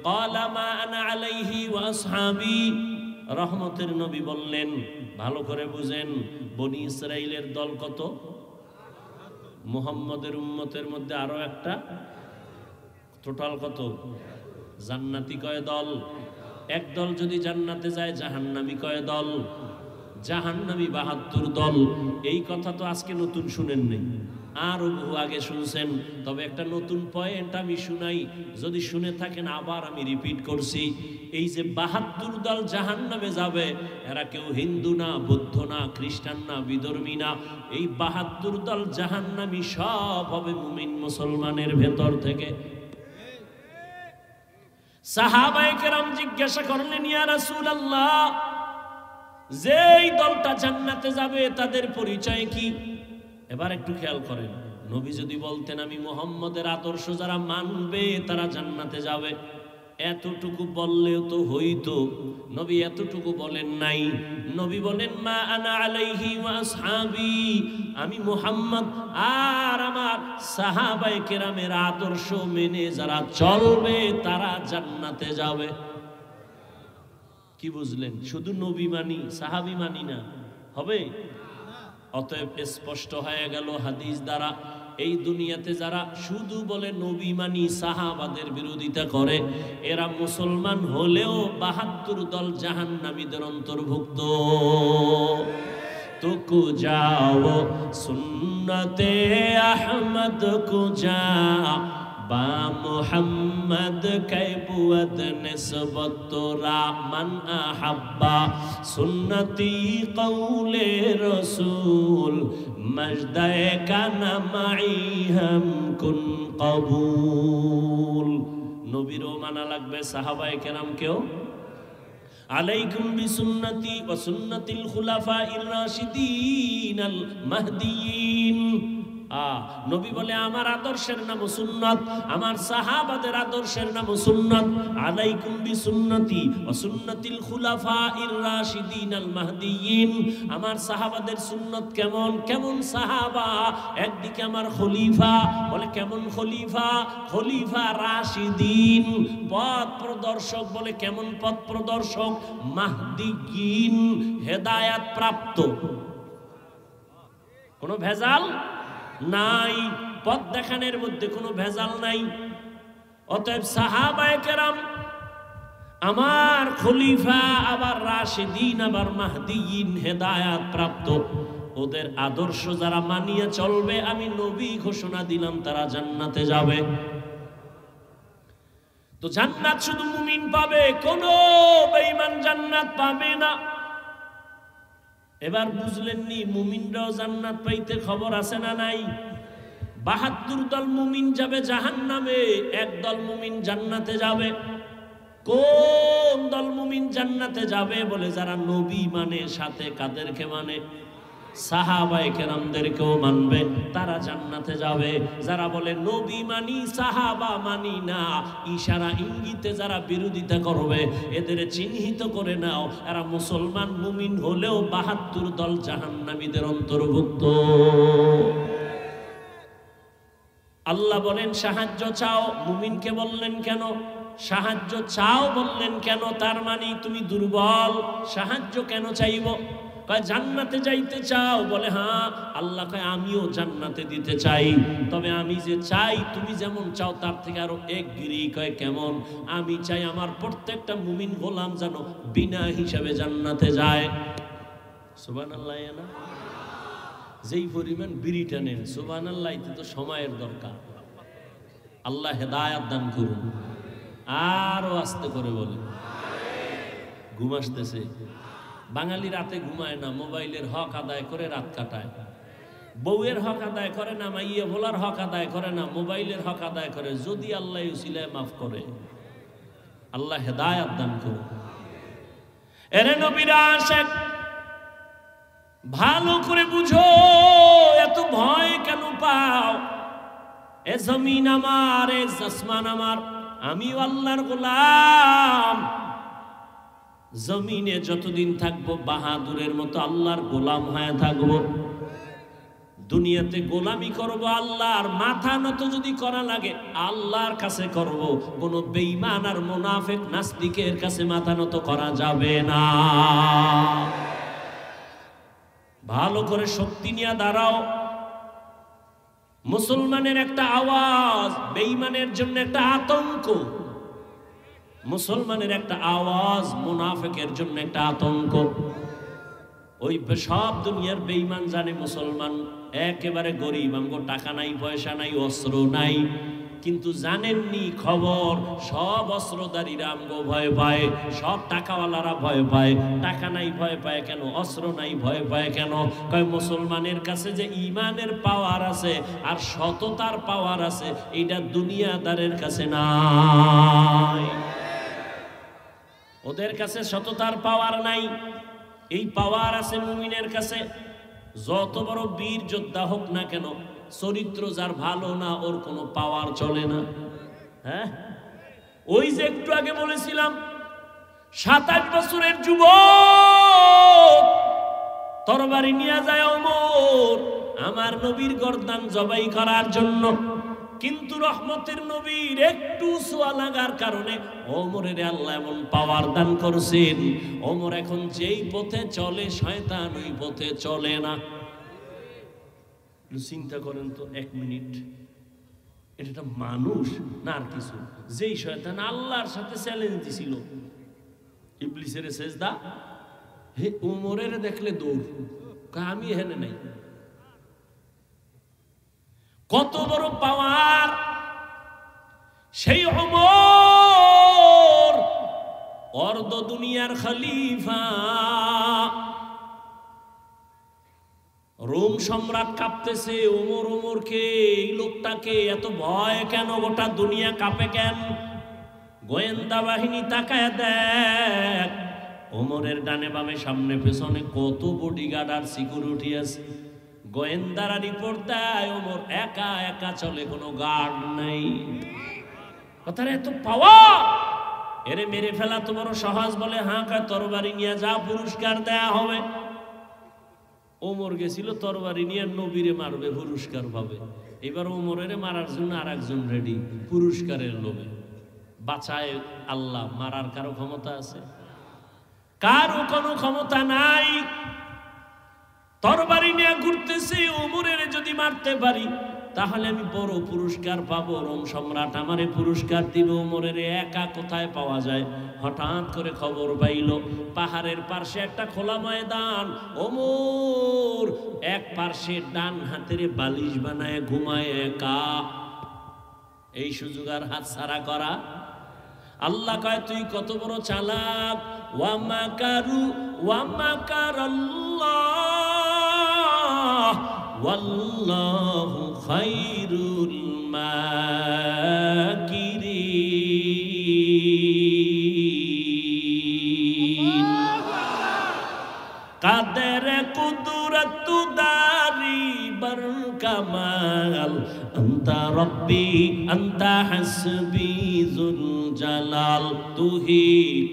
ক্বালা মা আনা আলাইহি ওয়া আসহাবি। রহমতের নবী বললেন ভালো করে বুঝেন, বনি ইসরাইলের দল কত? মুহাম্মদের উম্মতের মধ্যে আরো একটা, টোটাল কত? জান্নাতি কয় দল? এক দল যদি জান্নাতে যায়, জাহান্নামী কয় দল? জাহান্নামী ৭২ দল। এই কথা তো আজকে নতুন শুনেন নাই, আরো বহু আগে শুনছেন। তবে একটা নতুন পয়েন্ট আমি শুনাই, যদি শুনে থাকেন আবার আমি রিপিট করছি। এই যে ৭২ দল জাহান্নামে যাবে, এরা কেউ হিন্দু না, বৌদ্ধ না, খ্রিস্টান না, বিধর্মী না। এই ৭২ দল জাহান্নামী সব হবে মুমিন মুসলমানের ভেতর থেকে। সাহাবায়ে কেরাম জিজ্ঞাসা করলেন ইয়া রাসূলুল্লাহ, যেই দলটা জান্নাতে যাবে তাদের পরিচয় কি? এবার একটু খেয়াল করেন, নবী যদি বলতেন আমি মুহাম্মদের আদর্শ যারা মানবে তারা জান্নাতে যাবে, এতটুকু বললেও তো হইতো। নবী এতটুকু বলেন নাই। নবী বলেন মা আনা আলাইহি ওয়া আসহাবি, আমি মুহাম্মদ আর আমার সাহাবায়ে কেরামের আদর্শ মেনে যারা চলবে তারা জান্নাতে যাবে। কি বুঝলেন? শুধু নবী মানি, সাহাবী মানি না, হবে? অতএব স্পষ্ট হয়ে গেল হাদিস দ্বারা, এই দুনিয়াতে যারা শুধু বলে নবী মানি, সাহাবাদের বিরোধিতা করে, এরা মুসলমান হলেও ৭২ দল জাহান্নামীদের অন্তর্ভুক্ত। তো কুজাও সুন্নতে আহমদ কুজা বা মুহাম্মদ কাইবুয়াত নিসবত রা মান আহাব্বা সুন্নতি কওলে রাসূল মজদায়ে কানা মাই হাম কুন কবুল। নবীরও মানা লাগবে, সাহাবায়ে কেরামকেও। আলাইকুম বিসুন্নতি ওয়া সুন্নাতিল খুলাফাইর রাশিদিন আল মাহদিয়িন। নবী বলে আমার আদর্শের নাম সুন্নাত, আমার সাহাবাদের আদর্শের নাম সুন্নাত। আলাইকুম বিসুন্নতি ওয়া সুন্নাতিল খুলাফাইর রাশিদিন আল মাহদিয়িন। আমার সাহাবাদের সুন্নাত কেমন? কেমন সাহাবা? একদিকে আমার খলিফা, বলে কেমন খলিফা? খলিফা রাশিদিন, পথ প্রদর্শক। বলে কেমন পথ প্রদর্শক? মাহদিয়িন, হেদায়েত প্রাপ্ত। কোনো ভেজাল নাই, পথ দেখানোর মধ্যে কোনো ভেজাল নাই। অতএব সাহাবায়ে কেরাম, আমার খলিফা, আবার রাশিদিন, আবার মাহদিয়িন, হেদায়াত প্রাপ্ত, ওদের আদর্শ যারা মানিয়ে চলবে, আমি নবী ঘোষণা দিলাম তারা জান্নাতে যাবে। তো জান্নাত শুধু মুমিন পাবে, কোন বেঈমান জান্নাত পাবে না। এবার বুঝলেননি, মুমিনরাও জান্নাত পাইতে খবর আছে না নাই? ৭২ দল মুমিন যাবে জাহান্নামে, এক দল মুমিন জান্নাতে যাবে। কোন দল মুমিন জান্নাতে যাবে? বলে যারা নবী মানে, সাথে কাদেরকে মানে? সাহাবায়ে কেরামদেরকেও মানবে, তারা জান্নাতে যাবে। যারা বলে নবী মানি, সাহাবা মানি না, ইশারা ইঙ্গিতে যারা বিরোধিতা করবে, এদের চিহ্নিত করে নাও, এরা মুসলমান মুমিন হলেও ৭২ দল জাহান্নামীদের অন্তর্ভুক্ত। আল্লাহ বলেন সাহায্য চাও, মুমিনকে বললেন কেন? সাহায্য চাও বললেন কেন? তার মানে তুমি দুর্বল, সাহায্য কেন চাইব? কয় জান্নাতে যাইতে চাও? বলে হ্যাঁ। আল্লাহ কয় আমিও জান্নাতে দিতে চাই, তবে আমি যে চাই তুমি যেমন চাও তার থেকে আরো এক গিরি। কয় কেমন? আমি চাই আমার প্রত্যেকটা মুমিন গোলাম যেন বিনা হিসাবে জান্নাতে যায়। সুবহানাল্লাহ। না যেই পরিমাণ বিড়ি টানেন, সুবহানাল্লাহ, এতে তো সময়ের দরকার। আল্লাহ হেদায়াত দান করুন। আরো আস্তে করে বলে, ঘুম আসতেছে। বাঙালি রাতে ঘুমায় না, মোবাইলের হক আদায় করে রাত কাটায়। বউয়ের হক আদায় করে না, মাইয়া ভোলার হক আদায় করে না, মোবাইলের হক আদায় করে। যদি আল্লাহ উসিলায় মাফ করে, আল্লাহ হেদায়াত দান করুন। এরে নবীর আশিক, ভালো করে বুঝো, এত ভয় কেন পাও? এ জমিন আমার, এ আসমান আমার, আমি আল্লাহর গোলাম। জমিনে যতদিন থাকবো বাহাদুরের মতো আল্লাহর গোলাম হয়ে থাকবো। দুনিয়াতে গোলামি করব আল্লাহর, মাথা নত যদি করা লাগে আল্লাহর কাছে করব। কোন বেঈমান আর মুনাফিক নাস্তিকের কাছে মাথা নত করা যাবে না। ভালো করে শক্তি নিয়ে দাঁড়াও। মুসলমানের একটা আওয়াজ বেঈমানের জন্য একটা আতঙ্ক, মুসলমানের একটা আওয়াজ মুনাফিকের জন্য একটা আতঙ্ক। ওই সব দুনিয়ার বেঈমান জানে মুসলমান একেবারে গরিব, আমগো টাকা নাই, পয়সা নাই, অস্ত্র নাই, কিন্তু জানেননি খবর সব অস্ত্রধারীরা আমগো ভয় পায়, সব টাকাওয়ালারা ভয় পায়। টাকা নাই ভয় পায় কেন? অস্ত্র নাই ভয় পায় কেন? কয় মুসলমানের কাছে যে ইমানের পাওয়ার আছে আর সততার পাওয়ার আছে, এটা দুনিয়াদারের কাছে নাই। ওদের কাছে সততার পাওয়ার নাই, এই পাওয়ার আছে মুমিনের কাছে। যত বড় বীর যোদ্ধা হোক না কেন, চরিত্র যার ভালো না, ওর কোনো পাওয়ার চলে না। হ্যাঁ, ওই যে একটু আগে বলেছিলাম 27 বছরের যুবক তরবারি নিয়ে যায় ওমর আমার নবীর গর্দান জবাই করার জন্য, কিন্তু রহমতের নবীর একটু ছোঁয়া লাগার কারণে ওমরের আল্লাহ এমন পাওয়ার দান করছেন, ওমর এখন যেই পথে চলে শয়তান ওই পথে চলে না। চিন্তা করেন তো, 1 মিনিট, এটা মানুষ না আর কিছু? যেই শয়তান আল্লাহর সাথে চ্যালেঞ্জ দিছিল, ইবলিসের সেজদা, হে ওমরের দেখলে দৌড়, আমি এখানে নাই। কত বড় পাওয়ার সেই ওমর, অর্ধ দুনিয়ার খলিফা। রোম সম্রাট কাঁপতেছে, ওমর ওমরকে, এই লোকটাকে এত ভয় কেন? গোটা দুনিয়া কাঁপে কেন? গোয়েন্দা বাহিনী তাকায় দেখ, ওমরের ডানে বামে সামনে পেছনে কত বডিগার্ড আর সিকিউরিটি আছে। গোয়েন্দারা রিপোর্ট দেয় ওমর একা একা চলে, কোনো গার্ড নাই। কথার এত পাওয়ার, এরে মেরে ফেলা তো বড় সহজ। বলে হ্যাঁ, তরবারি নিয়ে যা, পুরস্কার দেয়া হবে। ওমর গেছিল তরবারি নিয়ে, নবীরে মারবে, পুরস্কার পাবে। এবার ওমরের মারার জন্য আর একজন রেডি, পুরস্কারের লোভে। বাঁচায় আল্লাহ, মারার কারো ক্ষমতা আছে? কারো কোনো ক্ষমতা নাই। তরবারি নিয়ে ঘুরতেছে, ওমরের যদি মারতে পারি তাহলে আমি বড় পুরস্কার পাবো, রোম সম্রাট আমারে পুরস্কার দিবে। ওমরের একা কোথায় পাওয়া যায়? হঠাৎ করে খবর পাইল পাহাড়ের পার্শ্বে একটা খোলা ময়দান। ওমর এক পার্শ্বে ডান হাতের বালিশ বানায় ঘুমায় একা। এই সুযোগ আর হাতছাড়া করা? আল্লাহ কয় তুই কত বড় চালাক। ওয়া মাকারু ওয়া মাকারাল্লাহ ওয়াল্লাহু খায়রুল মাকিরিন। কাদের কুদরত দারি বর কামাল আনতা রব্বি আনতা হাসবি যুল জালাল। তুহি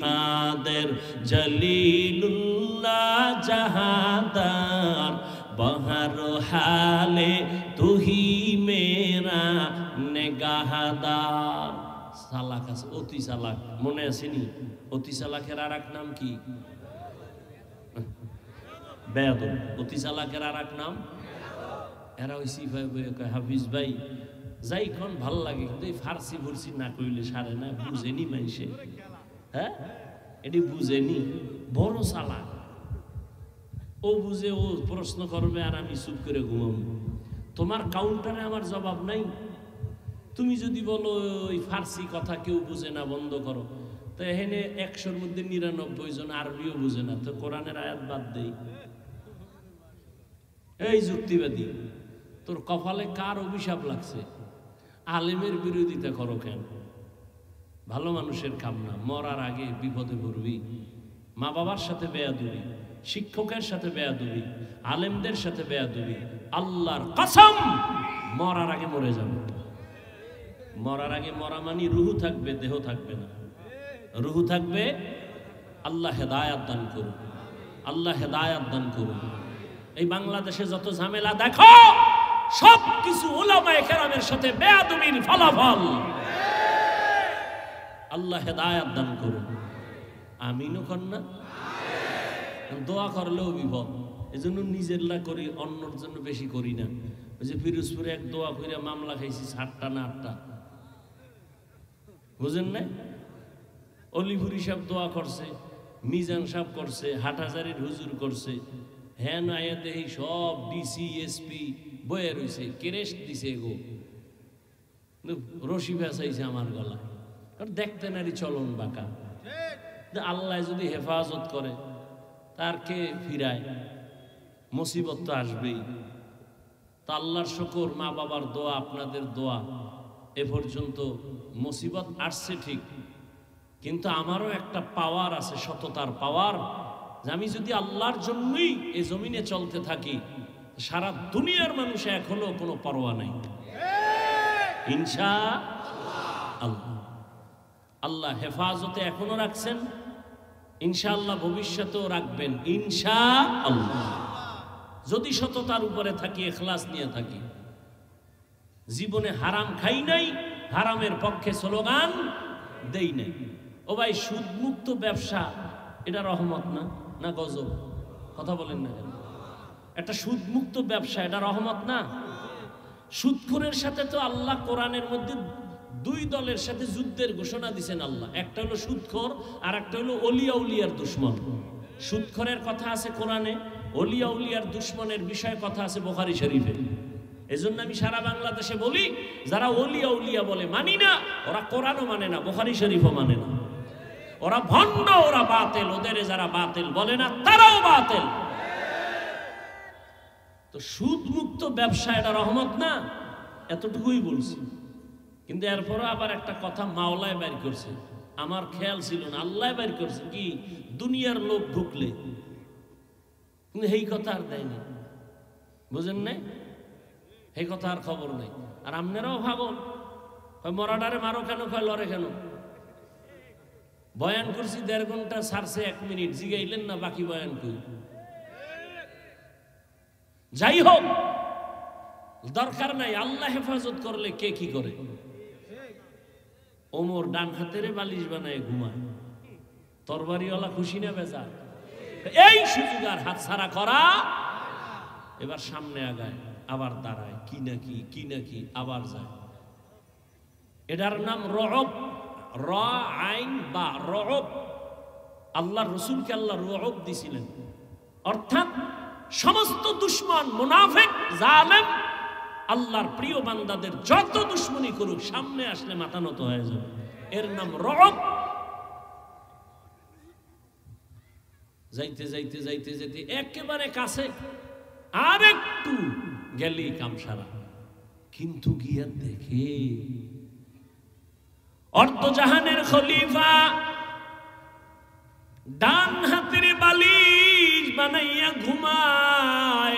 কাদের জলিলুল্লাহ জাহাদার বহর হালে তুহি মেরা নেগাহদার। চালাক আছে, অতি চালাক। মনে আসেনি? অতি চালাকের আর এক নাম কি? বেয়াদব। অতি চালাকের আর এক নাম এরা ওই সিফাই হাফিজ ভাই যাই কোন ভাল লাগে, কিন্তু এই ফার্সি ফুরসি না কইলে সারে না। বুঝেনি মানুষে, হ্যাঁ এটি বুঝেনি। বড় চালাক, ও বুঝে, ও প্রশ্ন করবে আর আমি চুপ করে ঘুমাবো। তোমার কাউন্টারে আমার জবাব নাই। তুমি যদি বলো ওই ফার্সি কথা কেউ বুঝে না, বন্ধ করো, তো এখানে 100-র মধ্যে 99 জন আরবিও বুঝে না, তো কোরআনের আয়াত বাদ দেই। এই যুক্তিবাদী, তোর কপালে কার অভিশাপ লাগছে? আলেমের বিরোধিতা করো কেন? ভালো মানুষের কাম না। মরার আগে বিপদে পড়বি। মা বাবার সাথে বেয়াদবি, শিক্ষকের সাথে বেয়াদবি, আলেমদের সাথে বেয়াদবি। আল্লাহর কসম মরার আগে মরে যাবে। মরার আগে মরা মানে রুহু থাকবে, দেহ থাকবে না। রুহু থাকবে। আল্লাহ হেদায়াত দান করুন, আল্লাহ হেদায়াত দান করুন। এই বাংলাদেশে যত ঝামেলা দেখো সব কিছু উলামায়ে কেরামের সাথে বেয়াদবির ফলাফল। আল্লাহ হেদায়াত দান করুন। আমিনও কন্যা দোয়া করলেও বিপদ। এজন্য নিজের লা করি, অন্যর জন্য বেশি করি না। ওই যে পিরোজপুরে এক দোয়া কইরা মামলা খাইছি 7টা না 8টা, বুঝেন না? অলিপুরি সাহেব দোয়া করছে, মিজান সাহেব করছে, হাটহাজারির হুজুর করছে। হ্যাঁ না দেখি সব ডিসি এসপি বয়ে রয়েছে, কেরেস দিছে গো, রশি ভেসাইছে আমার গলা। কারণ দেখতে নারী চলন বাঁকা। আল্লাহ যদি হেফাজত করে তার কে ফিরায়? মুসিবত তো আসবেই। তা আল্লাহর শুকর, মা বাবার দোয়া, আপনাদের দোয়া, এ পর্যন্ত মুসিবত আসছে ঠিক, কিন্তু আমারও একটা পাওয়ার আছে, সততার পাওয়ার, যে আমি যদি আল্লাহর জন্যই এই জমিনে চলতে থাকি, সারা দুনিয়ার মানুষ এখনো কোনো পরোয়া নাই। ইনশাআল্লাহ আল্লাহ হেফাজতে এখনো রাখছেন, ইনশাআল্লাহ ভবিষ্যতেও রাখবেন ইনশাআল্লাহ। যদি সততার উপরে থাকি, ইখলাস নিয়ে থাকি। জীবনে হারাম খাই নাই, হারামের পক্ষে স্লোগান দেই নাই। ও ভাই, সুদমুক্ত ব্যবসা এটা রহমত না, না গজব? কথা বলেন না কেন? একটা সুদমুক্ত ব্যবসা এটা রহমত না? সুদখোরের সাথে তো আল্লাহ কোরআনের মধ্যে 2 দলের সাথে যুদ্ধের ঘোষণা দিয়েছেন আল্লাহ। একটা হলো সুদখোর, আর একটা হলো ওলিয়া উলিয়ার দুশমন। সুদখোরের কথা আছে কোরআনে, ওলিয়া উলিয়ার দুশমনের বিষয়ে কথা আছে বুখারী শরীফে। এজন্য আমি সারা বাংলাদেশে বলি, যারা ওলিয়া উলিয়া বলে মানি না, ওরা কোরআনও মানে না, বুখারী শরীফও মানে না। ওরা ভণ্ড, ওরা বাতিল। ওদের যারা বাতিল বলে না তারাও বাতিল। তো সুদ মুক্ত ব্যবসা এটা রহমত না? এতটুকুই বলছি। কিন্তু এরপর আবার একটা কথা মাওলায় বের করছে, আমার খেয়াল ছিল না, আল্লাহ বের করছে কি, দুনিয়ার লোক ঢুকলে, কিন্তু এই কথা আর দেয়নি। বুঝেন নাই? এই কথা আর খবর নাই। আর আপনারাও ভাবুন, মরাডারে মারো কেন, কয় লড়ে কেন? বয়ান করছি 1.5 ঘন্টা, ছাড়ছে 1 মিনিট, জিগাইলেন না বাকি বয়ান কই? যাই হোক, দরকার নাই। আল্লাহ হেফাজত করলে কে কি করে? ওমর ডান হাতের বালিশ বানায় ঘুমায়, তরবারিওয়ালা খুশি না বেজার? এই সুযোগ আর হাত ছাড়া করা। এবার সামনে আগায়। আবার দাঁড়ায়, কি নাকি আবার যায়। এটার নাম রব। র আইন বা রব। আল্লাহ রসুলকে আল্লাহ রব দিছিলেন, অর্থাৎ সমস্ত দুশ্মন, মুনাফিক, জালেম আল্লাহর প্রিয় বান্দাদের যত দুশ্মনী করুক সামনে আসলে মাথা নত হয়ে যাবে। এর নাম রব। যাইতে যাইতে যাইতে যেতে একেবারে কাছে, আর একটু গেলেই কামসারা। কিন্তু গিয়া দেখে অর্ধজাহানের খলিফা ডান হাতের বালিশ বানাইয়া ঘুমায়,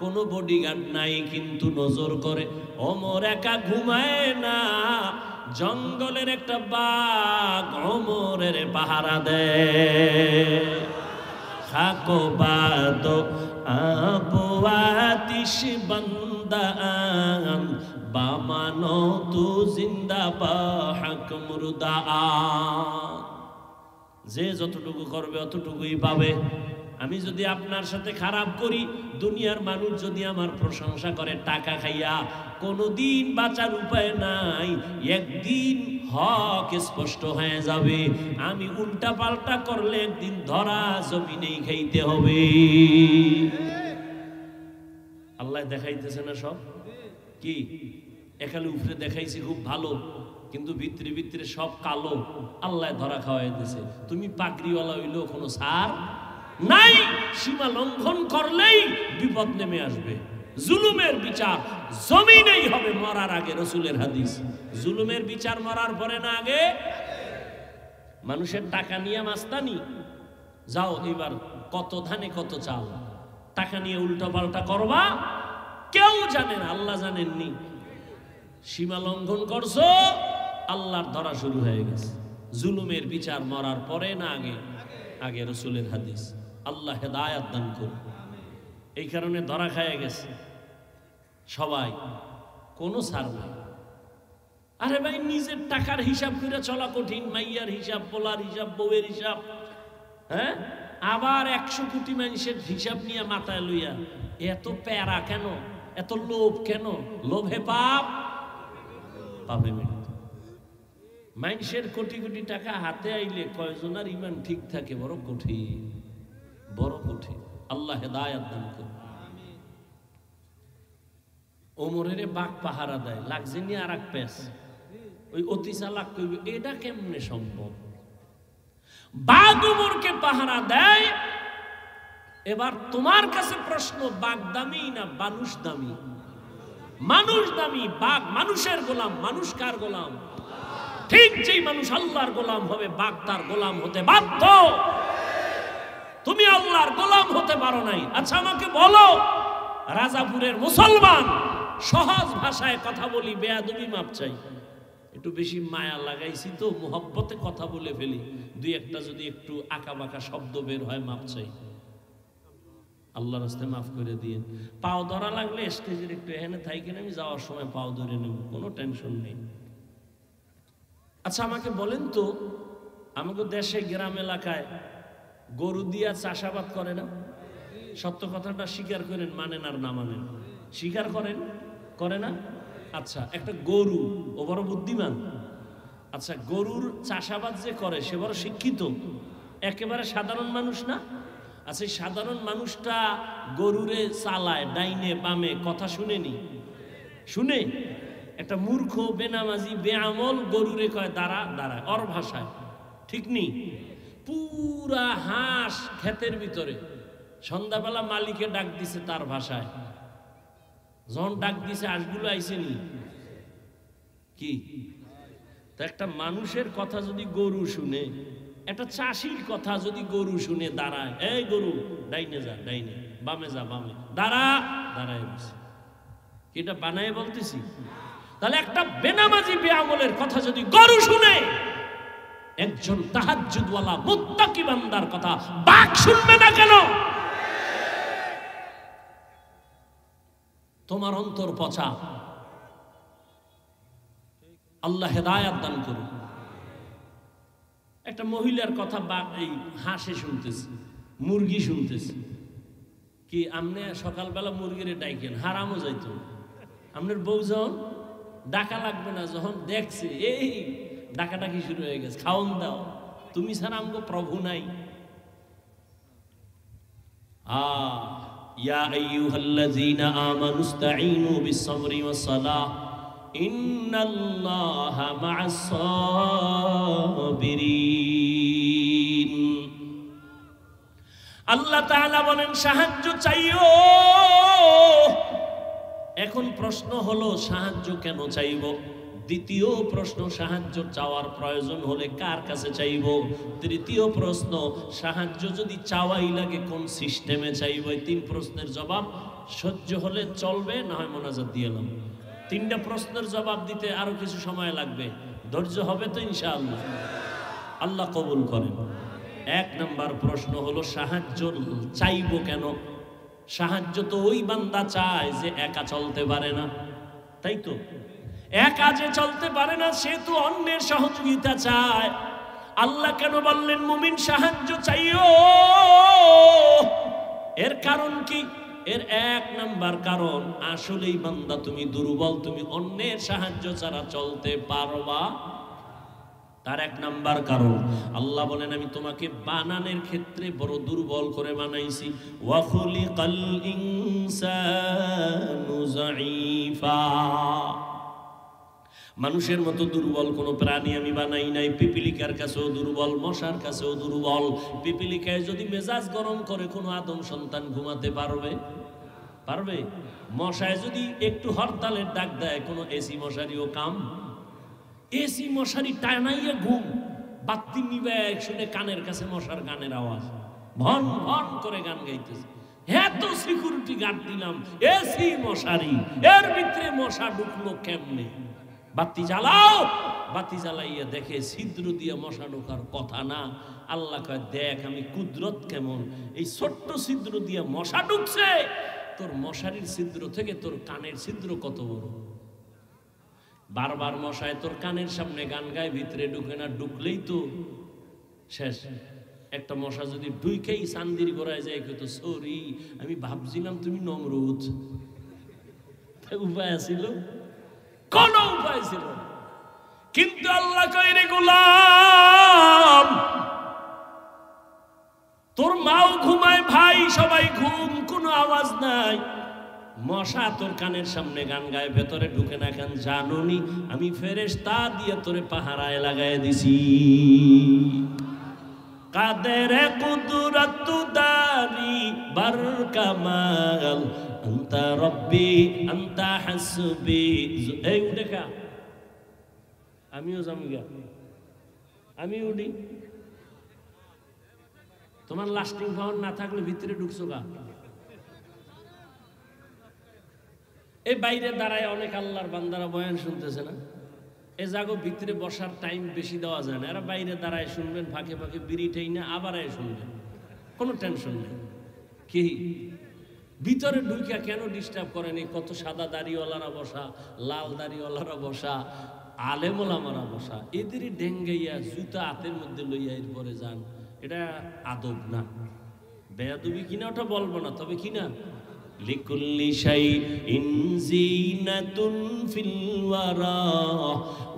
কোনো বডিগার্ড নাই, কিন্তু নজর করে। ওমর একা ঘুমায় না, জঙ্গলের একটা বাঘ ওমরের পাহারা দেয়। খাকো বাদো আবওয়াতিশ বান্দান বামানো তু জিন্দা বা হক মুরদা। যে যতটুকু করবে অতটুকুই পাবে। আমি যদি আপনার সাথে খারাপ করি, দুনিয়ার মানুষ যদি আমার প্রশংসা করে টাকা খাইয়া, কোনোদিন বাঁচার উপায় নাই, একদিন হক স্পষ্ট হয়ে যাবে। আমি উল্টা পাল্টা করলে একদিন ধরা জমিনেই খাইতে হবে। আল্লাহ দেখাইতেছে না সব কি? এখানে উপরে দেখাইছি খুব ভালো, কিন্তু ভিতরে ভিতরে সব কালো। আল্লাহ ধরা খাওয়াইতেছে। তুমি পাগড়িওয়ালা হইলেও কোনো সার নাই, সীমা লঙ্ঘন করলেই বিপদ নেমে আসবে। জুলুমের বিচার জমিনেই হবে মরার আগে, রসুলের হাদিস। জুলুমের বিচার মরার পরে না আগে। মানুষের টাকা নিয়ে মাস্তানি, যাও এবার কত ধানে কত চাল, টাকা নিয়ে উল্টা পাল্টা করবা, কেউ জানে না, আল্লাহ জানেননি। সীমা লঙ্ঘন করছো, আল্লাহর ধরা শুরু হয়ে গেছে। জুলুমের বিচার মরার পরে না আগে? আগে, রসুলের হাদিস। আল্লাহ হেদায়াত দান করুন। এই কারণে ধরা খায় গেছে সবাই, কোনো ছাড় নাই। আরে ভাই, নিজের টাকার হিসাব করে চলা কঠিন। মাইয়ার হিসাব, পোলার হিসাব, বউয়ের হিসাব, হ্যাঁ, আবার 100 কোটি মানুষের হিসাব নিয়ে মাথায় লইয়া এত প্যারা কেন? এত লোভ কেন? লোভে পাপ, পাপে মৃত্যু। মানুষের কোটি কোটি টাকা হাতে আইলে কয়জনের ইমান ঠিক থাকে? বড় কঠিন, বড় কঠিন। আল্লাহ হেদায়াত দান করুন। ওমরের বাঘ পাহারা দেয়, লাগছে নি আর এক পেস। ওই অতি চালাক কইবে, এটা কেমনে সম্ভব? বাঘ ওমরকে পাহারা দেয়। এবার তোমার কাছে প্রশ্ন, বাঘ দামি না মানুষ দামি? মানুষ দামি। বাঘ মানুষের গোলাম। মানুষ কার গোলাম? ঠিক যেই মানুষ আল্লাহর গোলাম হবে, বাঘ তার গোলাম হতে বাধ্য। তুমি আল্লাহর গোলাম হতে পারো নাই। আচ্ছা আমাকে বলো, রাজাপুরের মুসলমান, সহজ ভাষায় কথা বলি, বেয়াদবি মাপ চাই। একটু বেশি মায়া লাগাইছি তো, মোহব্বতে কথা বলে ফেলি, দুই একটা যদি একটু আঁকা বাঁকা শব্দ বের হয় মাপ চাই। আল্লাহর রাস্তায় মাফ করে দিয়ে। পাও ধরা লাগলে স্টেজের একটু এখানে থাইকেন, আমি যাওয়ার সময় পাও ধরে নেব, কোনো টেনশন নেই। আচ্ছা আমাকে বলেন তো, আমাকে দেশে গ্রাম এলাকায় গরু দিয়া চাষাবাদ করে না? সত্য কথাটা স্বীকার করেন, মানেন আর না মানেন, স্বীকার করেন, করে না? আচ্ছা, একটা গরু, ও বড় বুদ্ধিমান। আচ্ছা, গরুর চাষাবাদ যে করে সে বড় শিক্ষিত, একেবারে সাধারণ মানুষ না? আচ্ছা, সাধারণ মানুষটা গরুরে চালায় ডাইনে বামে, কথা শুনেনি? শুনে? একটা মূর্খ, বেনামাজি, বেআমল গরুরে কয় দাঁড়া, দাঁড়ায় ওর ভাষায়, ঠিক নি? পুরা হাঁস ক্ষেতের ভিতরে। সন্ধ্যাবেলা মালিকে ডাক দিছে তার ভাষায়, যখন ডাক দিছে হাঁসগুলো আইসেনি কি? তো একটা মানুষের কথা যদি গরু শুনে, একটা চাষির কথা যদি গরু শুনে দাঁড়ায়, এই গরু ডাইনে যা ডাইনে, বামে যা বামে, দাঁড়া, দাঁড়ায় বসে, এটা বানায় বলতেছি। তাহলে একটা বেনামাজি বেআমলের কথা যদি গরু শুনে, একজন তাহাজ্জুদওয়ালা মুত্তাকি বান্দার কথা বাঘ শুনবে না কেন? তোমার অন্তর পচা। আল্লাহ হেদায়াত দান করুন। একটা মহিলার কথা বাঘ, এই হাঁসে শুনতেছে, মুরগি শুনতেছে, কি আমনে সকালবেলা মুরগিরে ডাইকেন, হারামও যাইতো। আপনার বউ যখন ডাকা লাগবে না, যখন দেখছে এই ডাকাডাকি শুরু হয়ে গেছে, খাওন দাও, তুমি ছাড়া আমগো প্রভু নাই। ইয়া আইয়ুহাল্লাযীনা আমানুস্তাঈনু বিস-সাবরি ওয়াস-সালাহ ইন্নাল্লাহা মা'আস-সাবিরিন। আল্লাহ তাআলা বলেন সাহায্য চাইও। এখন প্রশ্ন হলো সাহায্য কেন চাইব? দ্বিতীয় প্রশ্ন, সাহায্য চাওয়ার প্রয়োজন হলে কার কাছে চাইব? তৃতীয় প্রশ্ন, সাহায্য যদি চাওয়াই লাগে কোন সিস্টেমে চাইব? এই তিন প্রশ্নের জবাব সহ্য হলে চলবে, না হয় মোনাজাত দিয়ে এলাম। তিনটা প্রশ্নের জবাব দিতে আরো কিছু সময় লাগবে, ধৈর্য হবে তো ইনশাআল্লাহ? আল্লাহ কবুল করেন। এক নাম্বার প্রশ্ন হলো সাহায্য চাইব কেন? সাহায্য তো ওই বান্দা চায় যে একা চলতে পারে না, তাই তো? একা যে চলতে পারে না সে তো অন্যের সহযোগিতা চায়। আল্লাহ কেন বললেন মুমিন সাহায্য চাইও? এর কারণ কি? এর এক নাম্বার কারণ, আসলেই বান্দা তুমি দুর্বল, তুমি অন্যের সাহায্য ছাড়া চলতে পারবা। তার এক নাম্বার কারণ, আল্লাহ বলেন আমি তোমাকে বানানোর ক্ষেত্রে বড় দুর্বল করে বানাইছি। ওয়া খুলিকাল ইনসানু যায়ীফা। মানুষের মতো দুর্বল কোন প্রাণী আমি বানাই নাই। পিপিলিকার কাছেও দুর্বল, মশার কাছেও দুর্বল। পিপিলিকায় যদি মেজাজ গরম করে কোনো আদম সন্তান ঘুমাতে পারবে? পারবে? মশায় যদি একটু হরতালের ডাক দেয়, কোনো এসি মশারিও কাম। এসি মশারি টানাইয়া ঘুম, বাতি নিবে শুনে কানের কাছে মশার গানের আওয়াজ, ভন ভন করে গান গাইতেছে। এত সিকিউরিটি গার্ড দিলাম, এসি মশারি, এর ভিতরে মশা ঢুকলো কেমনে? বাতি জ্বালাও, বাতি জ্বালাইয়া দেখে ছিদ্র দিয়ে মশা ঢোকার কথা না। আল্লাহ কয় দেখ আমি কুদরত কেমন, এই ছোট্ট ছিদ্র দিয়ে মশা ঢুকছে। তোর মশারির ছিদ্র থেকে তোর কানের ছিদ্র কত বড়। বারবার মশায় তোর কানের সামনে গান গায়, ভিতরে ঢুকে না, ঢুকলেই তো শেষ। একটা মশা যদি ঢুকেই চান্দির গোড়ায় যায়, তো সরি আমি ভাবছিলাম তুমি নমরুদ। উপায় ছিল? কোন উপায় ছিল? কিন্তু আল্লাহ কয় রে গোলাম, তোর মাও ঘুমায়, ভাই সবাই ঘুম, কোনো আওয়াজ নাই। মশা তোর কানের সামনে গান গায়, ভেতরে ঢুকে না কেন জানোনি? আমি ফেরেশতা দিয়ে তোরে পাহারায় লাগায় দিছি। কাদের কুদরত দারি বার কামাল আনতা রব্বি আনতা হাসবি। এই উঠে খা, আমিও জামিগা, আমি উঠি। তোমার লাস্টিং পাওয়ার না থাকলে ভিতরে ঢুকছো গা। এই বাইরে দাঁড়ায় অনেক আল্লাহর বান্দারা বয়ান শুনতেছে না? এ জাগো ভিতরে বসার টাইম বেশি দেওয়া যায় না। এরা বাইরে দাঁড়ায় শুনবেন, ফাঁকে ফাঁকে বিড়িটাই না আবার শুনবেন, কোনো টেনশন নেই। কি ভিতরে ঢুকিয়া কেন ডিস্টার্ব করেনি? কত সাদা দাড়িওয়ালারা বসা, লাল দাড়িওয়ালারা বসা, আলেম ওলামারা বসা, এদেরই ডেঙ্গাইয়া জুতা হাতের মধ্যে লইয়া এরপরে যান। এটা আদব না, বেয়াদবি কিনা ওটা বলবো না, তবে কিনা লিকুল্লি শাইইন যিনাতুন ফিল ওয়ারা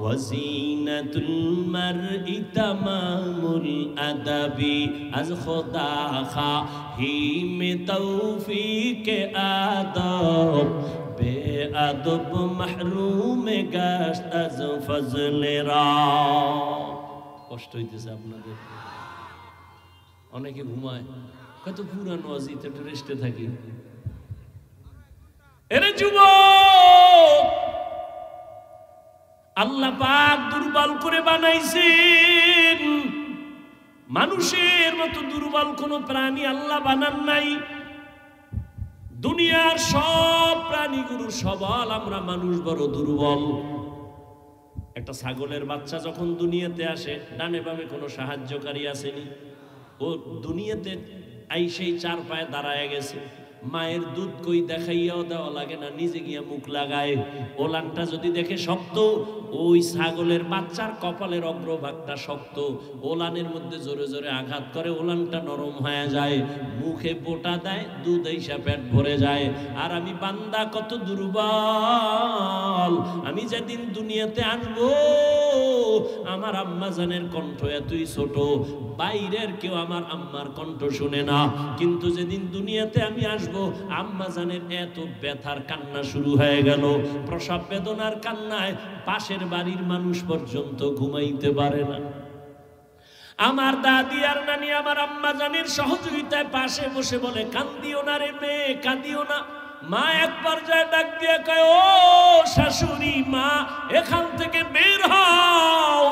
ওয়া যিনাতুল মারই তামামুল আদাবি। আজ খোদা খাহিমে তৌফিকে আদব, বেআদব মাহরুমে গাশত আজ ফজলেরা। কষ্ট হইতেছে আপনাদের? অনেকে ঘুমায়, কত পুরানো ওয়াজিত, একটু রেস্টে থাকি। এরে যুবক, আল্লাহ পাক দুর্বল করে বানাইছেন। মানুষের মতো দুর্বল কোন প্রাণী আল্লাহ বানান নাই। দুনিয়ার সব প্রাণীগুলো সবল, আমরা মানুষ বড় দুর্বল। একটা ছাগলের বাচ্চা যখন দুনিয়াতে আসে, ডানে বামে কোনো সাহায্যকারী আসেনি, ও দুনিয়াতে আইসেই চার পায়ে দাঁড়ায় গেছে। মায়ের দুধ কই দেখাইয়াও দেওয়া লাগে না, নিজে গিয়া মুখ লাগায়। ওলানটা যদি দেখে শক্ত, ওই ছাগলের বাচ্চার কপালের অগ্রভাগটা শক্ত, ওলানের মধ্যে জোরে জোরে আঘাত করে, ওলানটা নরম হয়ে যায়, মুখে বোটা দেয়, দুধ এইসা পেট ভরে যায়। আর আমি বান্দা কত দুর্বল, আমি যেদিন দুনিয়াতে আসবো আমার আম্মা জানের কণ্ঠ এতই ছোট, বাইরের কেউ আমার আম্মার কণ্ঠ শুনে না। কিন্তু যেদিন দুনিয়াতে আমি আসবো আম্মা জানের এত ব্যথার কান্না শুরু হয়ে গেল, প্রসব বেদনার কান্নায় পাশের বাড়ির মানুষ পর্যন্ত ঘুমাইতে পারে না। আমার দাদি আর নানি আমার আম্মা জানের সহযোগিতায় পাশে বসে বলে, কান্দিও না রে মেয়ে, কাঁদিও না। মা এক পর্যায়ে ডাক দিয়ে কয়, ও শাশুড়ি মা, এখান থেকে বের হও,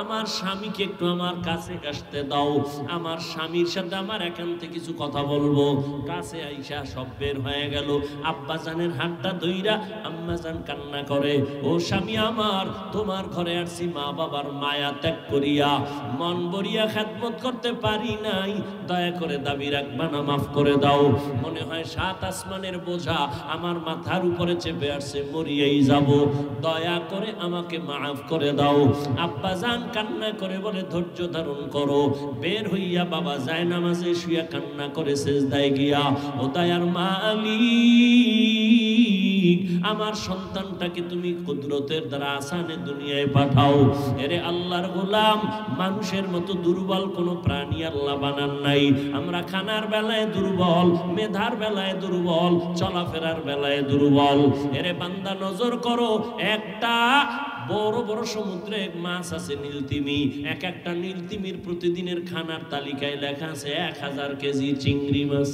আমার স্বামীকে একটু আমার কাছে আসতে দাও, আমার স্বামীর সাথে আমার এখান থেকে কিছু কথা বলবো। কাছে আইসা সব বের হয়ে গেল। আব্বা জানের হাতটা ধইরা আম্মা জান কান্না করে, ও স্বামী আমার, তোমার ঘরে আসছি মা বাবার মায়া ত্যাগ করিয়া, মন বরিয়া খেদমত করতে পারি নাই, দয়া করে দাবি রাখবা না, মাফ করে দাও। মনে হয় 7 আসমানের বোঝা আমার মাথার উপরে চেপে আসছে, মরিয়াই যাব, দয়া করে আমাকে মাফ করে দাও। আব্বা জান কান্না করে বলে, ধৈর্য ধারণ করো। বের হইয়া বাবা যায় নামাজে শুয়া কান্না করে সেজদায় গিয়া, ও দয়ার মালিক, আমার সন্তানটাকে তুমি কুদরতের দ্বারা আসানে দুনিয়ায় পাঠাও। এরে আল্লাহর গোলাম, মানুষের মতো দুর্বল কোনো প্রাণী আল্লাহ বানান নাই। আমরা খানার বেলায় দুর্বল, মেধার বেলায় দুর্বল, চলাফেরার বেলায় দুর্বল। এরে বান্দা নজর করো, একটা বড় বড় সমুদ্রে মাছ আছে নীলতিমি, এক একটা নীলতিমির প্রতিদিনের খানার তালিকায় লেখা আছে 1000 কেজি চিংড়ি মাছ।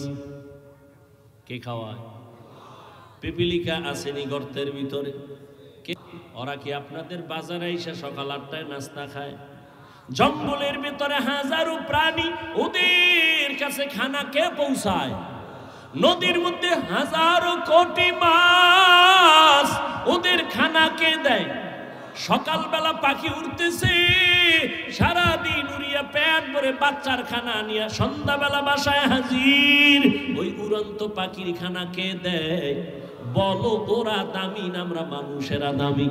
কে খাওয়ায়? পিপিলিকা আসেনি গর্তের ভিতরে? ওরা কি আপনাদের বাজারে এসে সকাল 8টায় নাস্তা খায়? জঙ্গলের ভিতরে হাজারো প্রাণী, ওদের কাছে খানা কে পৌঁছায়? নদীর মধ্যে হাজারো কোটি মাছ, ওদের খানা কে দেয়? সকালবেলা পাখি উড়তেছে, সারাদিন উড়িয়া পেট ভরে বাচ্চার খানা নিয়ে সন্ধ্যাবেলা বাসায় হাজির। ওই উড়ন্ত পাখির খানা কে দেয়? বলো, ওরা দামি না আমরা মানুষেরা দামি?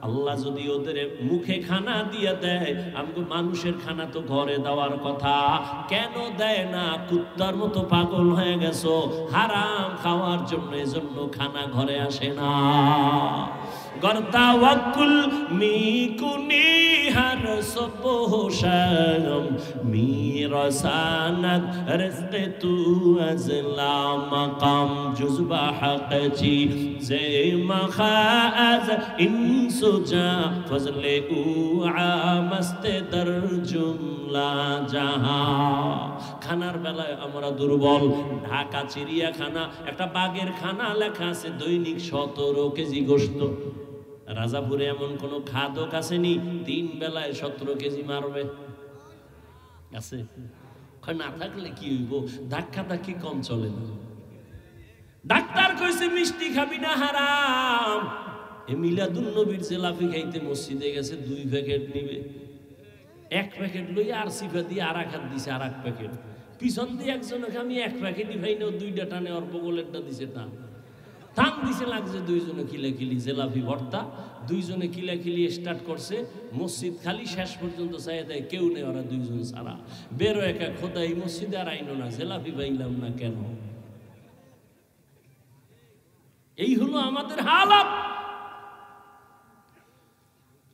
আল্লাহ যদি ওদের মুখে খানা দিয়ে দেয়, আমাকে মানুষের খানা তো ঘরে দেওয়ার কথা, কেন দেয় না? কুত্তার মতো পাগল হয়ে গেছো হারাম খাওয়ার জন্য, এজন্য খানা ঘরে আসে না। গর্দাওয়াকুল মিকুনি হর সবহশাম মিরসানাত রিজকে তু আজলা মাকাম জুজবা হাকচি জে মাখাজ ইনসুজা ফজলে উ আমস্তে দর জুমলা জাহা। খানার বেলায় আমরা দুর্বল। ঢাকা চিড়িয়াখানা একটা বাঘের খানা লেখা আছে দৈনিক 17 কেজি গোশত। রাজাপুরে এমন কোন খাদক আসেনি 3 বেলায় 17 কেজি মারবে? আছে? না থাকলে কি হইব? ধাক্কা ধাক্কি কম চলে না। ডাক্তার কইছে মিষ্টি খাবি না, হারাম। এ মিলাদুন নবীর জিলাপি খাইতে মসজিদে গেছে, 2 প্যাকেট নিবে, 1 প্যাকেট লই আর সিফা দিয়ে আর এক হাত দিছে আর 1 প্যাকেট। পিছন দিয়ে একজনকে আমি 1 প্যাকেটই ভাই না, 2টা টানে ওর বগলেরটা দিছে টান টান দিছে, লাগছে 2 জনে কিলাকিলি জিলাপি ভর্তা। 2 জনে কিলাকিলি স্টার্ট করছে, মসজিদ খালি, শেষ পর্যন্ত চাই দেয় কেউ নেই, ওরা 2 জন ছাড়া। বেরো একা, খোদাই মসজিদে আর আইনো না, জিলাপি পাইলাম না কেন? এই হলো আমাদের হালাত।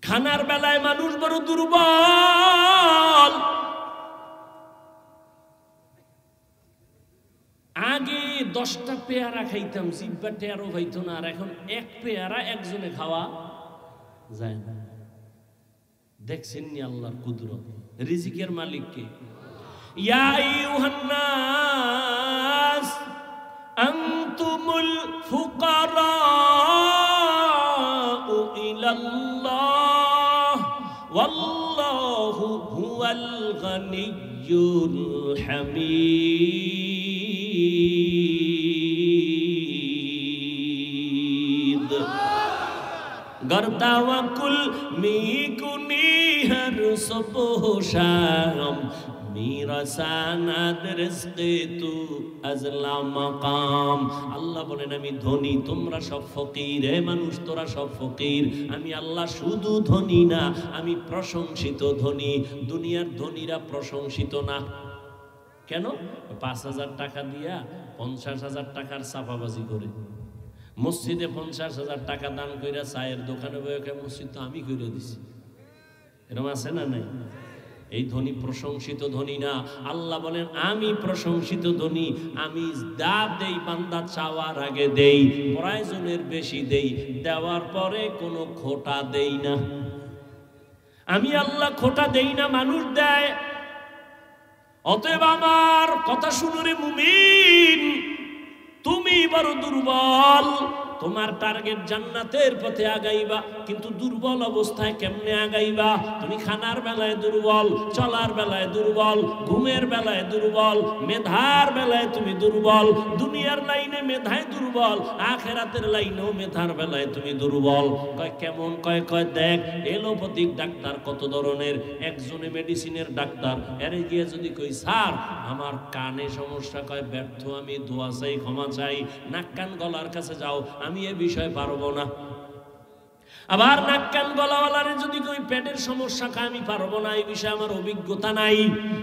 খানার বেলায় মানুষ বড় দুর্বল। আগে 10টা পেয়ারা খাইতাম, জিব্বা টেরও হইতো না, আর এখন 1 পেয়ারা একজনে খাওয়া যায় না। দেখছেন নি আল্লাহর কুদরত? রিজিকের মালিক কে? ইয়া আইয়ুহান নাস আনতুমুল ফুকারাউ ইলাল্লাহ ওয়াল্লাহু হুয়াল গানিয়্যুল হামিদ। গর্দাওয়াকুল মিকুনি হর সবহ শাম মিরাসানাদ রিজকি তু আজলা মাকাম। আল্লাহ বলেন আমি ধনী, তোমরা সব ফকির। হে মানুষ, তোরা সব ফকির। আমি আল্লাহ শুধু ধনী না, আমি প্রশংসিত ধনী। দুনিয়ার ধনীরা প্রশংসিত না কেন? ৫,০০০ টাকা দিয়া ৫০,০০০ টাকার চাপাবাজি করে, মসজিদে ৫০,০০০ টাকা দান কইরা চায়ের দোকানে বয়ে মসজিদ তো আমি কইরা দিছি, এরকম আছে না নাই? এই ধনী প্রশংসিত ধনী না। আল্লাহ বলেন আমি প্রশংসিত ধনী। আমি দা দেই বান্দা চাওয়ার আগে দেই, প্রয়োজনের বেশি দেই, দেওয়ার পরে কোনো খোটা দেই না। আমি আল্লাহ খোটা দেই না, মানুষ দেয়। অতএব আমার কথা শুনো রে মুমিন, তুমি বড় দুর্বল। তোমার টার্গেট জান্নাতের পথে আগাইবা, কিন্তু দুর্বল অবস্থায় কেমনে আগাইবা? তুমি খানার বেলায় দুর্বল, চলার বেলায় দুর্বল, ঘুমের বেলায় দুর্বল, মেধার বেলায় তুমি দুর্বল। দুনিয়ার লাইনে মেধায় দুর্বল, আখেরাতের লাইনেও মেধার বেলায় তুমি দুর্বল। কয় কেমন? কয় দেখ এলোপ্যাথিক ডাক্তার কত ধরনের। একজনে মেডিসিনের ডাক্তার, এর গিয়ে যদি কই স্যার আমার কানে সমস্যা, কয় ব্যর্থ, আমি দোয়া চাই, ক্ষমা চাই। নাক কান গলার কাছে যাও, আমি এ বিষয়ে পারবো না। আবার নাক কান গলাওয়ালারে যদি কই পেটের সমস্যা, আমি পারবো না, এই বিষয়ে আমার অভিজ্ঞতা নাই।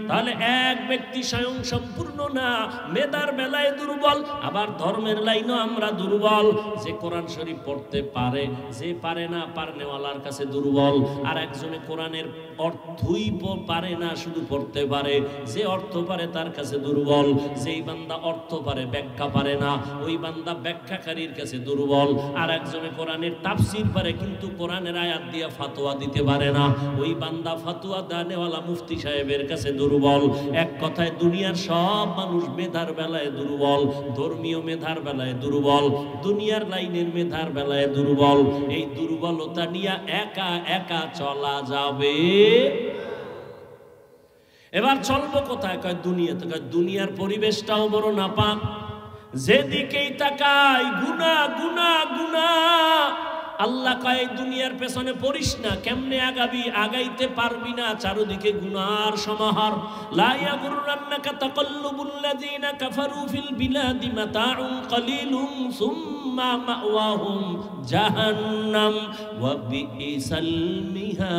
তাহলে এক ব্যক্তি স্বয়ং সম্পূর্ণ না, মেধার বেলায় দুর্বল, আবার ধর্মের লাইনও আমরা দুর্বল। যে কোরআন শরীফ পড়তে পারে, যে পারে না পারনেওয়ালার কাছে দুর্বল। আর একজনে কোরআনের অর্থই পারে না, শুধু পড়তে পারে। যে অর্থ পারে তার কাছে দুর্বল। যেই বান্দা অর্থ পারে ব্যাখ্যা পারে না, ওই বান্দা ব্যাখ্যাকারীর কাছে দুর্বল। আর একজনে কোরআনের তাফসীর পারে কিন্তু কোরআনের আয়াত দিয়ে ফাতোয়া দিতে পারে না, ওই বান্দা ফাতোয়া দানেওয়ালা মুফতি সাহেবের কাছে দুর্বল। এক কথায় দুনিয়ার সব মানুষ মেধার বেলায় দুর্বল, ধর্মীয় মেধার বেলায় দুর্বল, দুনিয়ার লাইনের মেধার বেলায় দুর্বল। এই দুর্বলতা নিয়ে একা একা চলা যাবে। এবার চলবো কোথায়? কয় দুনিয়াতে। কয় দুনিয়ার পরিবেশটাও বড় নাপাক, যেদিকেই তাকাই গুনাহ গুনাহ গুনাহ। আল্লাহ কয় দুনিয়ার পেছনে পড়িস না, কেমনে আগাবি? আগাইতে পারবি না, চারদিকে গুনার সমাহার। লা ইয়াগুররান্নাকা তাকাল্লুবুল লাযিনা কাফারু ফিল বিলাদি মাতাউন কালিলুন সুম্মা মাওয়াহুম জাহান্নাম ওয়া বিইসাল মিহাদ।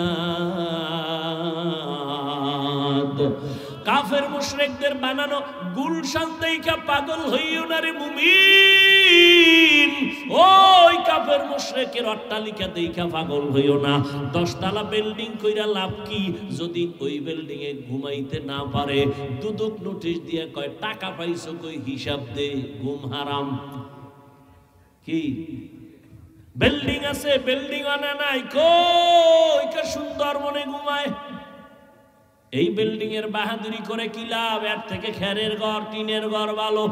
কাফের মুশরিকদের বানানো গুলশান দেইখা পাগল হইও না রে মুমিন। ওই কাফের মুশরিকের অট্টালিকা দেইখা পাগল হইও না। 10 তলা বিল্ডিং কইরা লাভ কি যদি ওই বিল্ডিং এ ঘুমাইতে না পারে? দুদক নোটিশ দিয়ে কয় টাকা পাইছো কই, হিসাব দে, ঘুম হারাম। কি বিল্ডিং আছে, বিল্ডিং আনা নাই, কই কা সুন্দর মনে ঘুমায়। এই বিল্ডিং এর বাহাদুরি করে কি লাভ? এর থেকে খেরের ঘর, টিনের ঘর ভালো।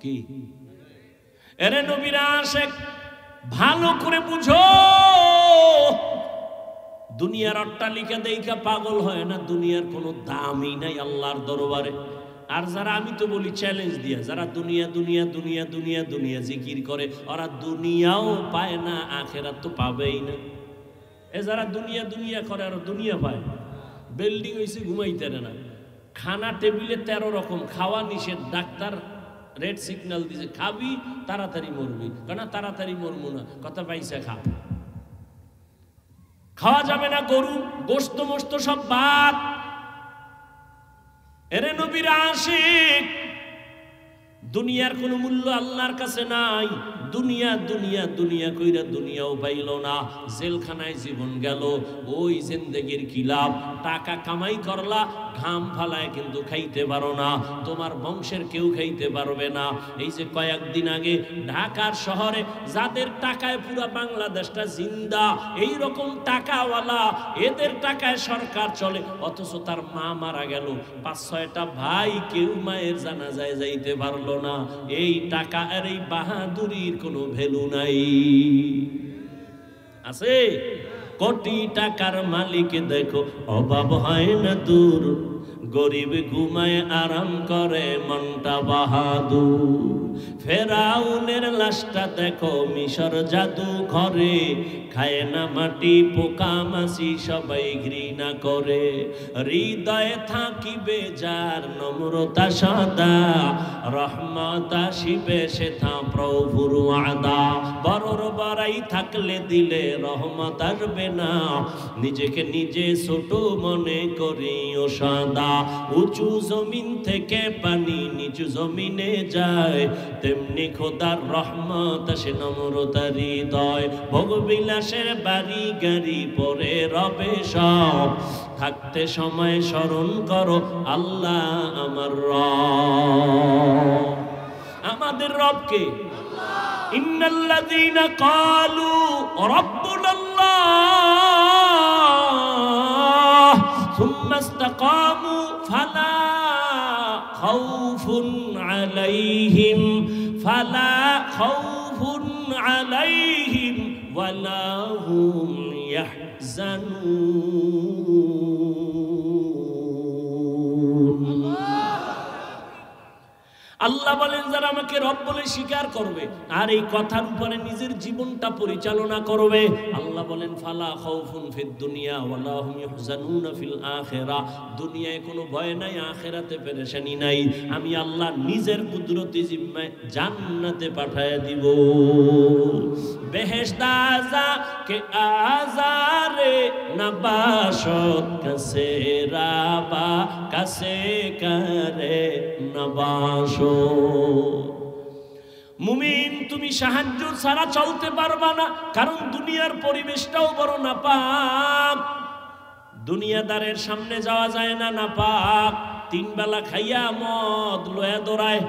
কি এরে নবীর আশিক, ভালো করে বুঝো, দুনিয়ার অট্টালিকা দেইখা পাগল হয় না। দুনিয়ার কোনো দামই নাই আল্লাহর দরবারে। আর যারা, আমি তো বলি চ্যালেঞ্জ দিয়া, যারা দুনিয়া দুনিয়া দুনিয়া দুনিয়া দুনিয়া জিকির করে, ওরা দুনিয়াও পায় না, আখেরাত তো পাবেই না। এ যারা দুনিয়া দুনিয়া করে আর দুনিয়া পায়, বিল্ডিং হইছে ঘুমাইতে না, খানা টেবিলে 13 রকম, খাওয়া নিষেধ, ডাক্তার রেড সিগন্যাল দিছে খাবি তাড়াতাড়ি মরবি, কেন তাড়াতাড়ি মরবো না, কথা পাইছে খা, খাওয়া যাবে না, গরু গোশত মোস্ত সব বাদ। এরে নবীর আশিক, দুনিয়ার কোনো মূল্য আল্লাহর কাছে নাই। দুনিয়া দুনিয়া দুনিয়া কইরা দুনিয়াও পাইল না, জেলখানায় জীবন গেল। ওই জিন্দেগির কি লাভ? টাকা কামাই করলা, ঘাম ফালায় কিন্তু খাইতে পারো না, তোমার বংশের কেউ খাইতে পারবে না। এই যে কয়েকদিন আগে ঢাকার শহরে যাদের টাকায় পুরা বাংলাদেশটা জিন্দা, এই রকম টাকাওয়ালা, এদের টাকায় সরকার চলে, অথচ তার মা মারা গেল, 5-6টা ভাই, কেউ মায়ের জানাজায় যাইতে পারলো না। এই টাকা আর এই বাহাদুরির কোনো ভ্যালু নাই। আছে? কোটি টাকার মালিক দেখো অভাব হয় না দূর, গরিব ঘুমায় আরাম করে মনটা বাহাদুর। ফেরাউনের লাশটা দেখো মিশর জাদু ঘরে, খায় না মাটি পোকা মাছি সবাই ঘৃণা করে। হৃদয়ে থাকিবে যার নম্রতা সদা, রহমত আসিবে সেথা প্রভুর ওয়াদা। বড়র বড়াই থাকলে দিলে রহমত আসবে না, নিজেকে নিজে ছোট মনে করিও সদা। উঁচু জমিন থেকে পানি নিচু জমিনে যায়, তেমনি খোদার রহমত আসে নম্রতার হৃদয়। ভোগবিলাসের বাড়ি গাড়ি পরে রবে সব, থাকতে সময় স্মরণ করো আল্লাহ আমার রব। আমাদের রবকে ইন্নাল্লাযীনা ক্বালু রাব্বুনাল্লাহ সুম্মা ইসতাকামু ফালা খাউফুন আলাইহিম ওয়ালা হুম ইয়াহজানুন। আল্লাহ বলেন যারা আমাকে রব বলে স্বীকার করবে আর এই কথার উপরে নিজের জীবনটা পরিচালনা করবে, আল্লাহ বলেন ফালা খাউফুন ফিদ দুনিয়া ওয়ালা হুম ইয়াহজানুন ফিল আখিরাহ। দুনিয়ায় কোনো ভয় নাই, আখিরাতে পেরেশানি নাই। আমি আল্লাহ নিজের কুদরতি জিম্মায় জান্নাতে পাঠায় দিব। বেহেশত আযা কে আজারে নবাশত কাছে রাবা কাছে করে নবাশত। মুমিন তুমি সাহায্য ছাড়া চলতে পারবা না, কারণ দুনিয়ার পরিবেশটাও বড় নাপাক। দুনিয়াদারের সামনে যাওয়া যায় না, নাপাক। তিন বেলা খাইয়া মদ লয়া দৌড়ায়,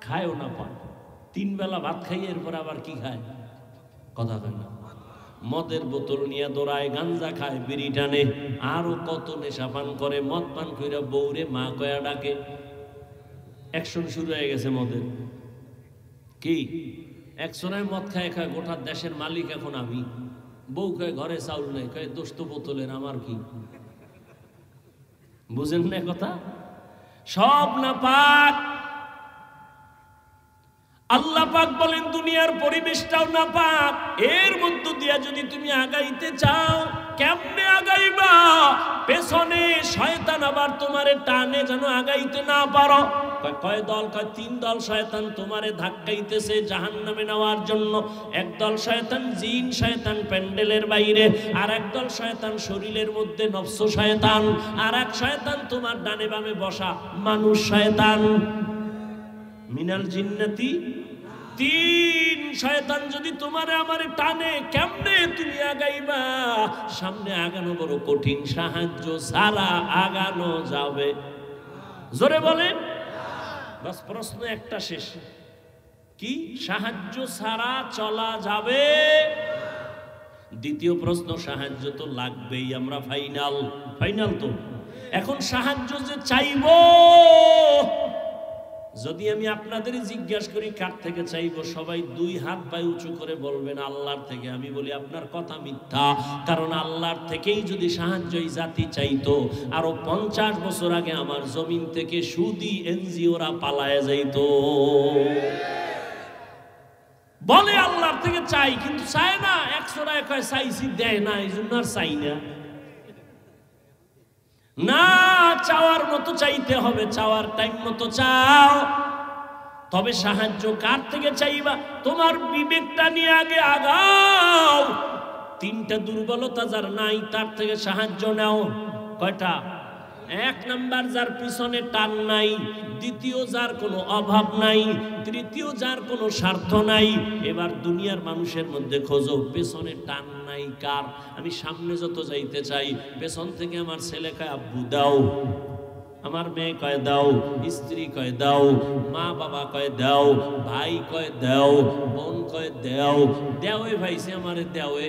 খায়ও নাপাক। তিন বেলা ভাত খাইয়া এরপর আবার কি খায়? কথা কয় না। মদের বোতল নিয়ে দৌড়ায়, গাঞ্জা খায়, বিড়ি টানে, আরো কত নেশা পান করে। মদ পান কইরা বউরে মা কয়া ডাকে। অ্যাকশন শুরু হয়ে গেছে মদের। কি একশনায় মদ খায় খায় গোটা দেশের মালিক এখন আমি। বউ কয় ঘরে চাউল নেই, কয় দোষ তো বোতলের, আমার কি? বুঝেন না কথা? সব না পাক। আল্লাহ পাক বলেন দুনিয়ার পরিবেশটাও না পাক। এর মধ্য দিয়া যদি তুমি আগাইতে চাও, কেমনে আগাইবা? পেছনে শয়তান আবার তোমারে টানে যেন আগাইতে না পারো। কয় দল? কয় তিন দল শয়তান তোমারে ধাক্কাইতেছে জাহান্নামে নেওয়ার জন্য। একদল শয়তান জিন শয়তান প্যান্ডেলের বাইরে, আর একদল শয়তান শরীরের মধ্যে নফস শয়তান, আর এক শয়তান তোমার ডানে বামে বসা মানুষ শয়তান। মিনাল জিন্নাতি। তিন শয়তান যদি তোমারে আমারে টানে, কেমনে তুমি আগাইবা? সামনে আগানো বড় কঠিন, সাহায্য ছাড়া আগানো যাবে? জোরে বলেন। বাস প্রশ্ন একটা শেষ, কি সাহায্য ছাড়া চলা যাবে? দ্বিতীয় প্রশ্ন, সাহায্য তো লাগবেই, আমরা ফাইনাল তো। এখন সাহায্য যে চাইব, যদি আমি আপনাদের জিজ্ঞাসা করি কার থেকে চাইব, সবাই দুই হাত পায়ে উঁচু করে বলবেন আল্লাহর থেকে। আমি বলি আপনার কথা মিথ্যা, কারণ আল্লাহর থেকেই যদি সাহায্য এই জাতি চাইতো, আরো 50 বছর আগে আমার জমিন থেকে সুদি এনজিওরা পালায় যাইতো। বলে আল্লাহর থেকে চাই, কিন্তু চায় না। 100 টাকা কয় চাইছি, দেয় না, এই জন্য আর চাই না। না, চাওয়ার মতো চাইতে হবে, চাওয়ার টাইম মতো চাও। তবে সাহায্য কার থেকে চাইবা? তোমার বিবেকটা নিয়ে আগে আগাও। তিনটা দুর্বলতা যার নাই, তার থেকে সাহায্য নাও। কয়টা? এক নাম্বার, যার পিছনে টান নাই। দ্বিতীয়, যার কোনো অভাব নাই। তৃতীয়, যার কোনো স্বার্থ নাই। এবার দুনিয়ার মানুষের মধ্যে খোঁজো পেছনে টান নাই কার? আমি সামনে যত যাইতে চাই, পেছন থেকে আমার ছেলে কয় আব্বু দাও, আমার মেয়ে কয় দাও, স্ত্রী কয় দাও, মা বাবা কয় দাও, ভাই কয় দাও, বোন কয় দাও। দেওয়ে ভাইছে আমারে দেওয়ে।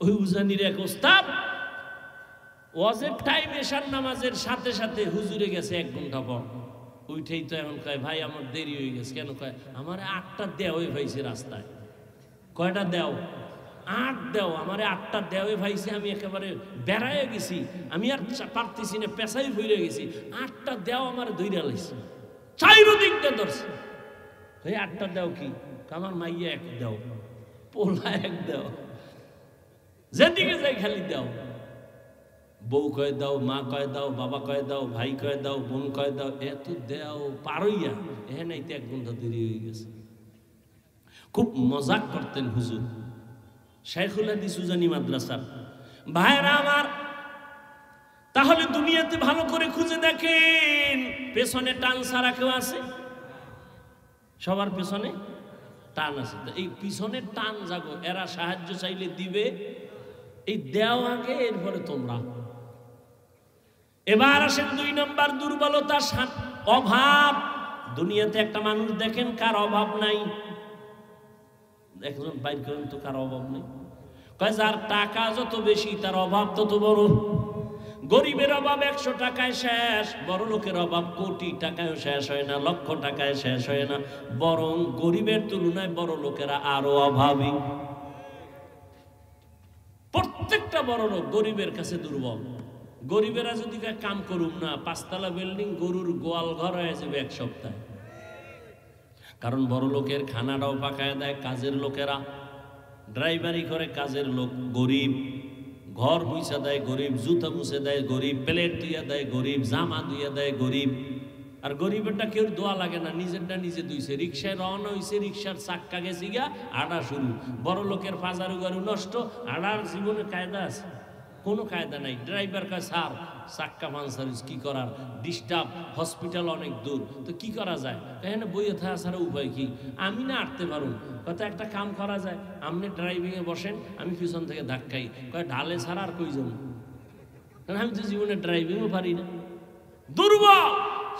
ওই উজানির এক ওস্তাদ ওয়াজের টাইম এশার নামাজের সাথে সাথে হুজুরে গেছে 1 ঘন্টা পর। উঠেই তো এখন কয় ভাই আমার দেরি হয়ে গেছে। কেন? কয় আমার 8টা দেওয়ে ভাইছে রাস্তায়। কয়টা দেও? 8 দেও, আমারে 8টা দেওয়ে ভাইছে, আমি একেবারে বেড়াইয়া গেছি, আমি আর পারতেছি না, পেশাই ভুলে গেছি, 8টা দেও আমার ধইরা লাইছে, চাইরদিকটা ধরছে। এই 8টা দেও কি? আমার মাইয়া 1 দেও, পোলা 1 দেও, যেদিকে যাই খালি দেও। বউ কয়ে দাও, মা কয়ে দাও, বাবা কয়ে দাও, ভাই কয়ে দাও, বোন কয়ে দাও, এত দেও পারইয়া এখানেইতে 1 ঘন্টা দেরি হয়ে গেছে। খুব মজাক করতেন হুজুর, শাইখুল হাদিস সুজানি মাদ্রাসার ভাইরা আমার। তাহলে দুনিয়াতে ভালো করে খুঁজে দেখেন, পেছনে টান ছাড়া কেউ আছে? সবার পেছনে টান আছে। এই পিছনের টান জাগো, এরা সাহায্য চাইলে দিবে, এই দেও আগে, এরপরে তোমরা। এবার আসেন 2 নম্বর দুর্বলতা, অভাব। দুনিয়াতে একটা মানুষ দেখেন কার অভাব নাই? একজন বাইর করেন তো কার অভাব নেই? কয় যার টাকা যত বেশি তার অভাব তত বড়। গরিবের অভাব 100 টাকায় শেষ, বড় লোকের অভাব কোটি টাকায় শেষ হয় না, লক্ষ টাকায় শেষ হয় না, বরং গরিবের তুলনায় বড় লোকেরা আরো অভাবী। প্রত্যেকটা বড় লোক গরিবের কাছে দুর্বল। গরিবেরা যদি কাম করুক না, 5 তলা বিল্ডিং গরুর গোয়াল ঘর হয়ে যাবে 1 সপ্তাহে। কারণ বড় লোকের খানাটাও পাকায় দেয় কাজের লোকেরা, ড্রাইভারি করে কাজের লোক গরিব, ঘর মুছা দেয় গরিব, জুতা মুছে দেয় গরিব, প্লেট ধুইয়া দেয় গরিব, জামা ধুইয়া দেয় গরিব। আর গরিবেরটা কেউ দোয়া লাগে না, নিজেরটা নিজে ধুইছে। রিক্সায় রওনা হয়েছে, রিক্সার চাক্কা গেছে গিয়া, আড়া শুরু। বড় লোকের ফাজারু গারু নষ্ট, আড়ার জীবনে কায়দা আছে? কোনো কায়দা নাই। ড্রাইভার কাছে স্যার চাক্কা পাঞ্চার, কি করার, ডিস্টার্ব, হসপিটাল অনেক দূর, তো কি করা যায়? এখানে বইয়ে থাকা ছাড়া উপায় কি? আমি না আটতে পারুন। কত একটা কাম করা যায়, আপনি ড্রাইভিংয়ে বসেন, আমি পিছন থেকে ধাক্কাই, কয় ঢালে ছাড়া আর কই যাবো, কারণ আমি তো জীবনে ড্রাইভিংও পারি না। দুর্বল।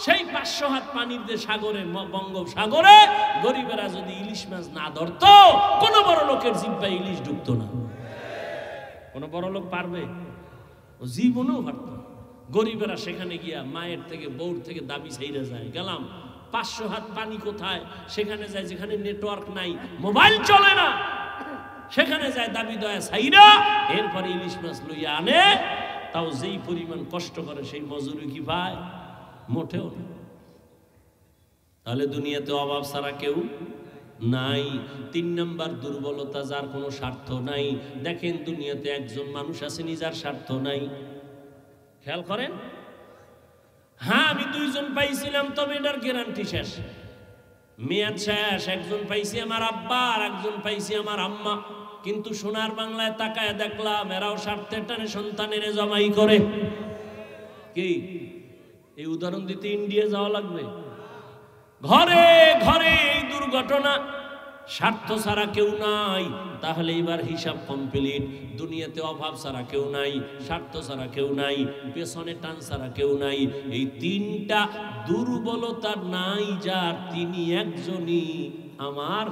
সেই 500 হাত পানির যে সাগরে, বঙ্গোপসাগরে গরিবেরা যদি ইলিশ মাছ না ধরতো, কোনো বড় লোকের জিব্বায় ইলিশ ঢুকতো না। কোনো বড় লোক পারবে? জীবনেও পারত। গরিবেরা সেখানে গিয়া মায়ের থেকে, বউর থেকে দাবি চাইরা যায়, গেলাম 500 হাত পানি কোথায়? সেখানে যায় যেখানে নেটওয়ার্ক নাই, মোবাইল চলে না, সেখানে যায় দাবি দয়া চাইরা, এরপরে ইলিশ মাছ লইয়া আনে। তাও যেই পরিমাণ কষ্ট করে সেই মজুরি কি পায়? মোটেও না। তাহলে দুনিয়াতে অভাব ছাড়া কেউ নাই। 3 নম্বর দুর্বলতা, যার কোনো স্বার্থ নাই। দেখেন দুনিয়াতে একজন মানুষ আছে যার স্বার্থ নাই। খেয়াল করেন, হ্যাঁ আমি 2 জন পাইছিলাম, তবে এটার গ্যারান্টি শেষ, মেয়াদ শেষ। একজন পাইছি আমার আব্বা, আর একজন পাইছি আমার আম্মা। কিন্তু সোনার বাংলায় তাকায় দেখলাম এরাও স্বার্থের টানে সন্তানের জমাই করে। কি এই উদাহরণ দিতে ইন্ডিয়া যাওয়া লাগবে? ঘরে ঘরে এই দুর্ঘটনা। স্বার্থ ছাড়া কেউ নাই। তাহলে এবার হিসাব কমপ্লিট। দুনিয়াতে অভাব ছাড়া কেউ নাই, স্বার্থ ছাড়া কেউ নাই, পেছনে টান ছাড়া কেউ নাই। এই 3টা দুর্বলতা নাই যার, তিনি একজনই, আমার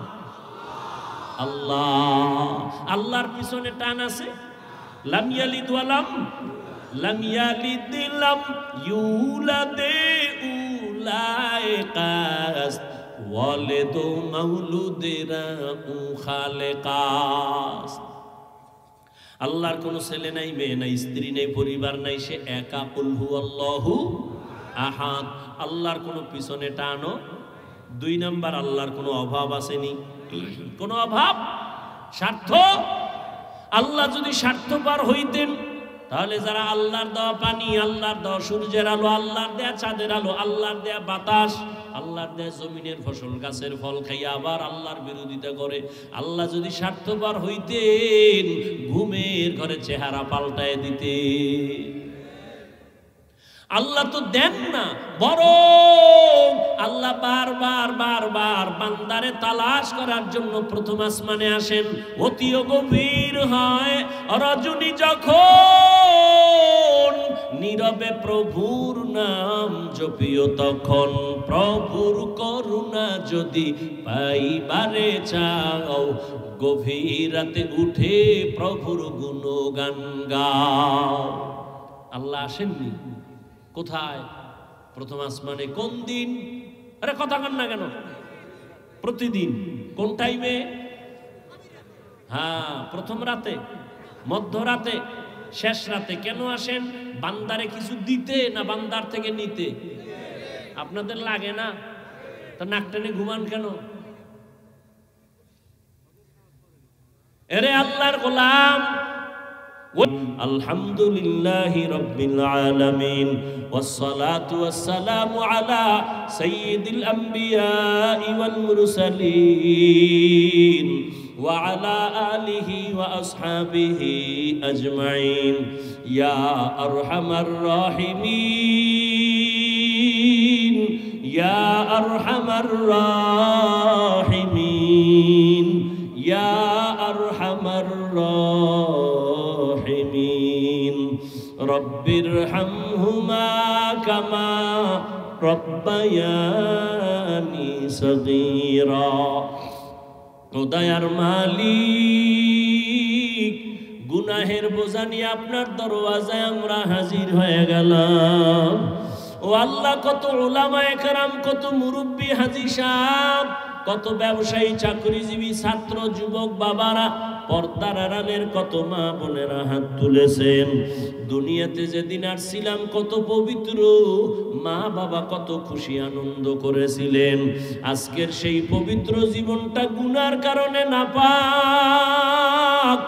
আল্লাহ। আল্লাহর পিছনে টান আছে। লাম ইয়ালিদ ওয়ালাম লাম ইয়ালিদ লাম ইউলাদ উলাইকাস ওয়ালিদু মাউলুদিরা খালেকাস। আল্লাহর কোনো ছেলে নাই, মেয়ে নাই, স্ত্রী নাই, পরিবার নাই, সে একা। কুল হুয়াল্লাহু আহাদ। আল্লাহর কোনো পিছনে টানো। 2 নম্বর, আল্লাহর কোনো অভাব আসেনি, কোনো অভাব, স্বার্থ। আল্লাহ যদি স্বার্থপর হইতেন, তাহলে যারা আল্লাহর দেওয়া পানি, আল্লাহর দেওয়া সূর্যের আলো, আল্লাহর দেয়া চাঁদের আলো, আল্লাহর দেয়া বাতাস, আল্লাহর দেয়া জমিনের ফসল, গাছের ফল খাইয়া আবার আল্লাহর বিরোধিতা করে, আল্লাহ যদি স্বার্থপর হইতেন, ঘুমের ঘরে চেহারা পাল্টায় দিতে। আল্লাহ তো দেন না, বরং আল্লাহ বারবার বারবার বান্দারে তালাশ করার জন্য প্রথম আসমানে আসেন। অতিও গভীর হয় রজনী যখন, নীরবে প্রভুর নাম জপিও তখন। প্রভুর করুণা যদি পাইবারে চাও, গভীর রাতে উঠে প্রভুর গুণগান গাও। আল্লাহ আসেননি কোথায়? প্রথম আসমানে। কোন দিন? আরে কথা কন না কেন? প্রতিদিন। কোন টাইমে? হ্যাঁ, প্রথম রাতে, মধ্যরাতে, শেষ রাতে। কেন আসেন? বান্দারে কিছু দিতে না বান্দার থেকে নিতে? আপনাদের লাগে না? তো নাক টেনে ঘুমান কেন? এরে আল্লাহর গোলাম, আলহামদুলিল্লাহি রাব্বিল আলামিন ওয়াসসালাতু ওয়াসসালামু আলা সাইয়্যিদিল আমবিয়াই ওয়াল মুরসালিন ওয়া আলা আলিহি ওয়া আসহাবিহি আজমাইন ইয়া আরহামার রাহিমিন ইয়া আরহামার রাহিমিন ইয়া আরহামার রাহিমিন রব্বিরহামহুমা কামা রব্বায়ানি সগীরা। ও দয়ার মালিক, গুনাহের বোঝা নিয়ে আপনার দরওয়াজায় আমরা হাজির হয়ে গেলাম। ও আল্লাহ, কত উলামায়ে কেরাম, কত মুরব্বী হাজী সাহেব, কত ব্যবসায়ী, চাকরিজীবী, ছাত্র, যুবক বাবারা, পর্দার আড়ালের কত মা বোনেরা হাত তুলেছেন। দুনিয়াতে যেদিন আসছিলাম কত পবিত্র মা বাবা কত খুশি আনন্দ করেছিলেন। আজকের সেই পবিত্র জীবনটা গুনার কারণে নাপাক।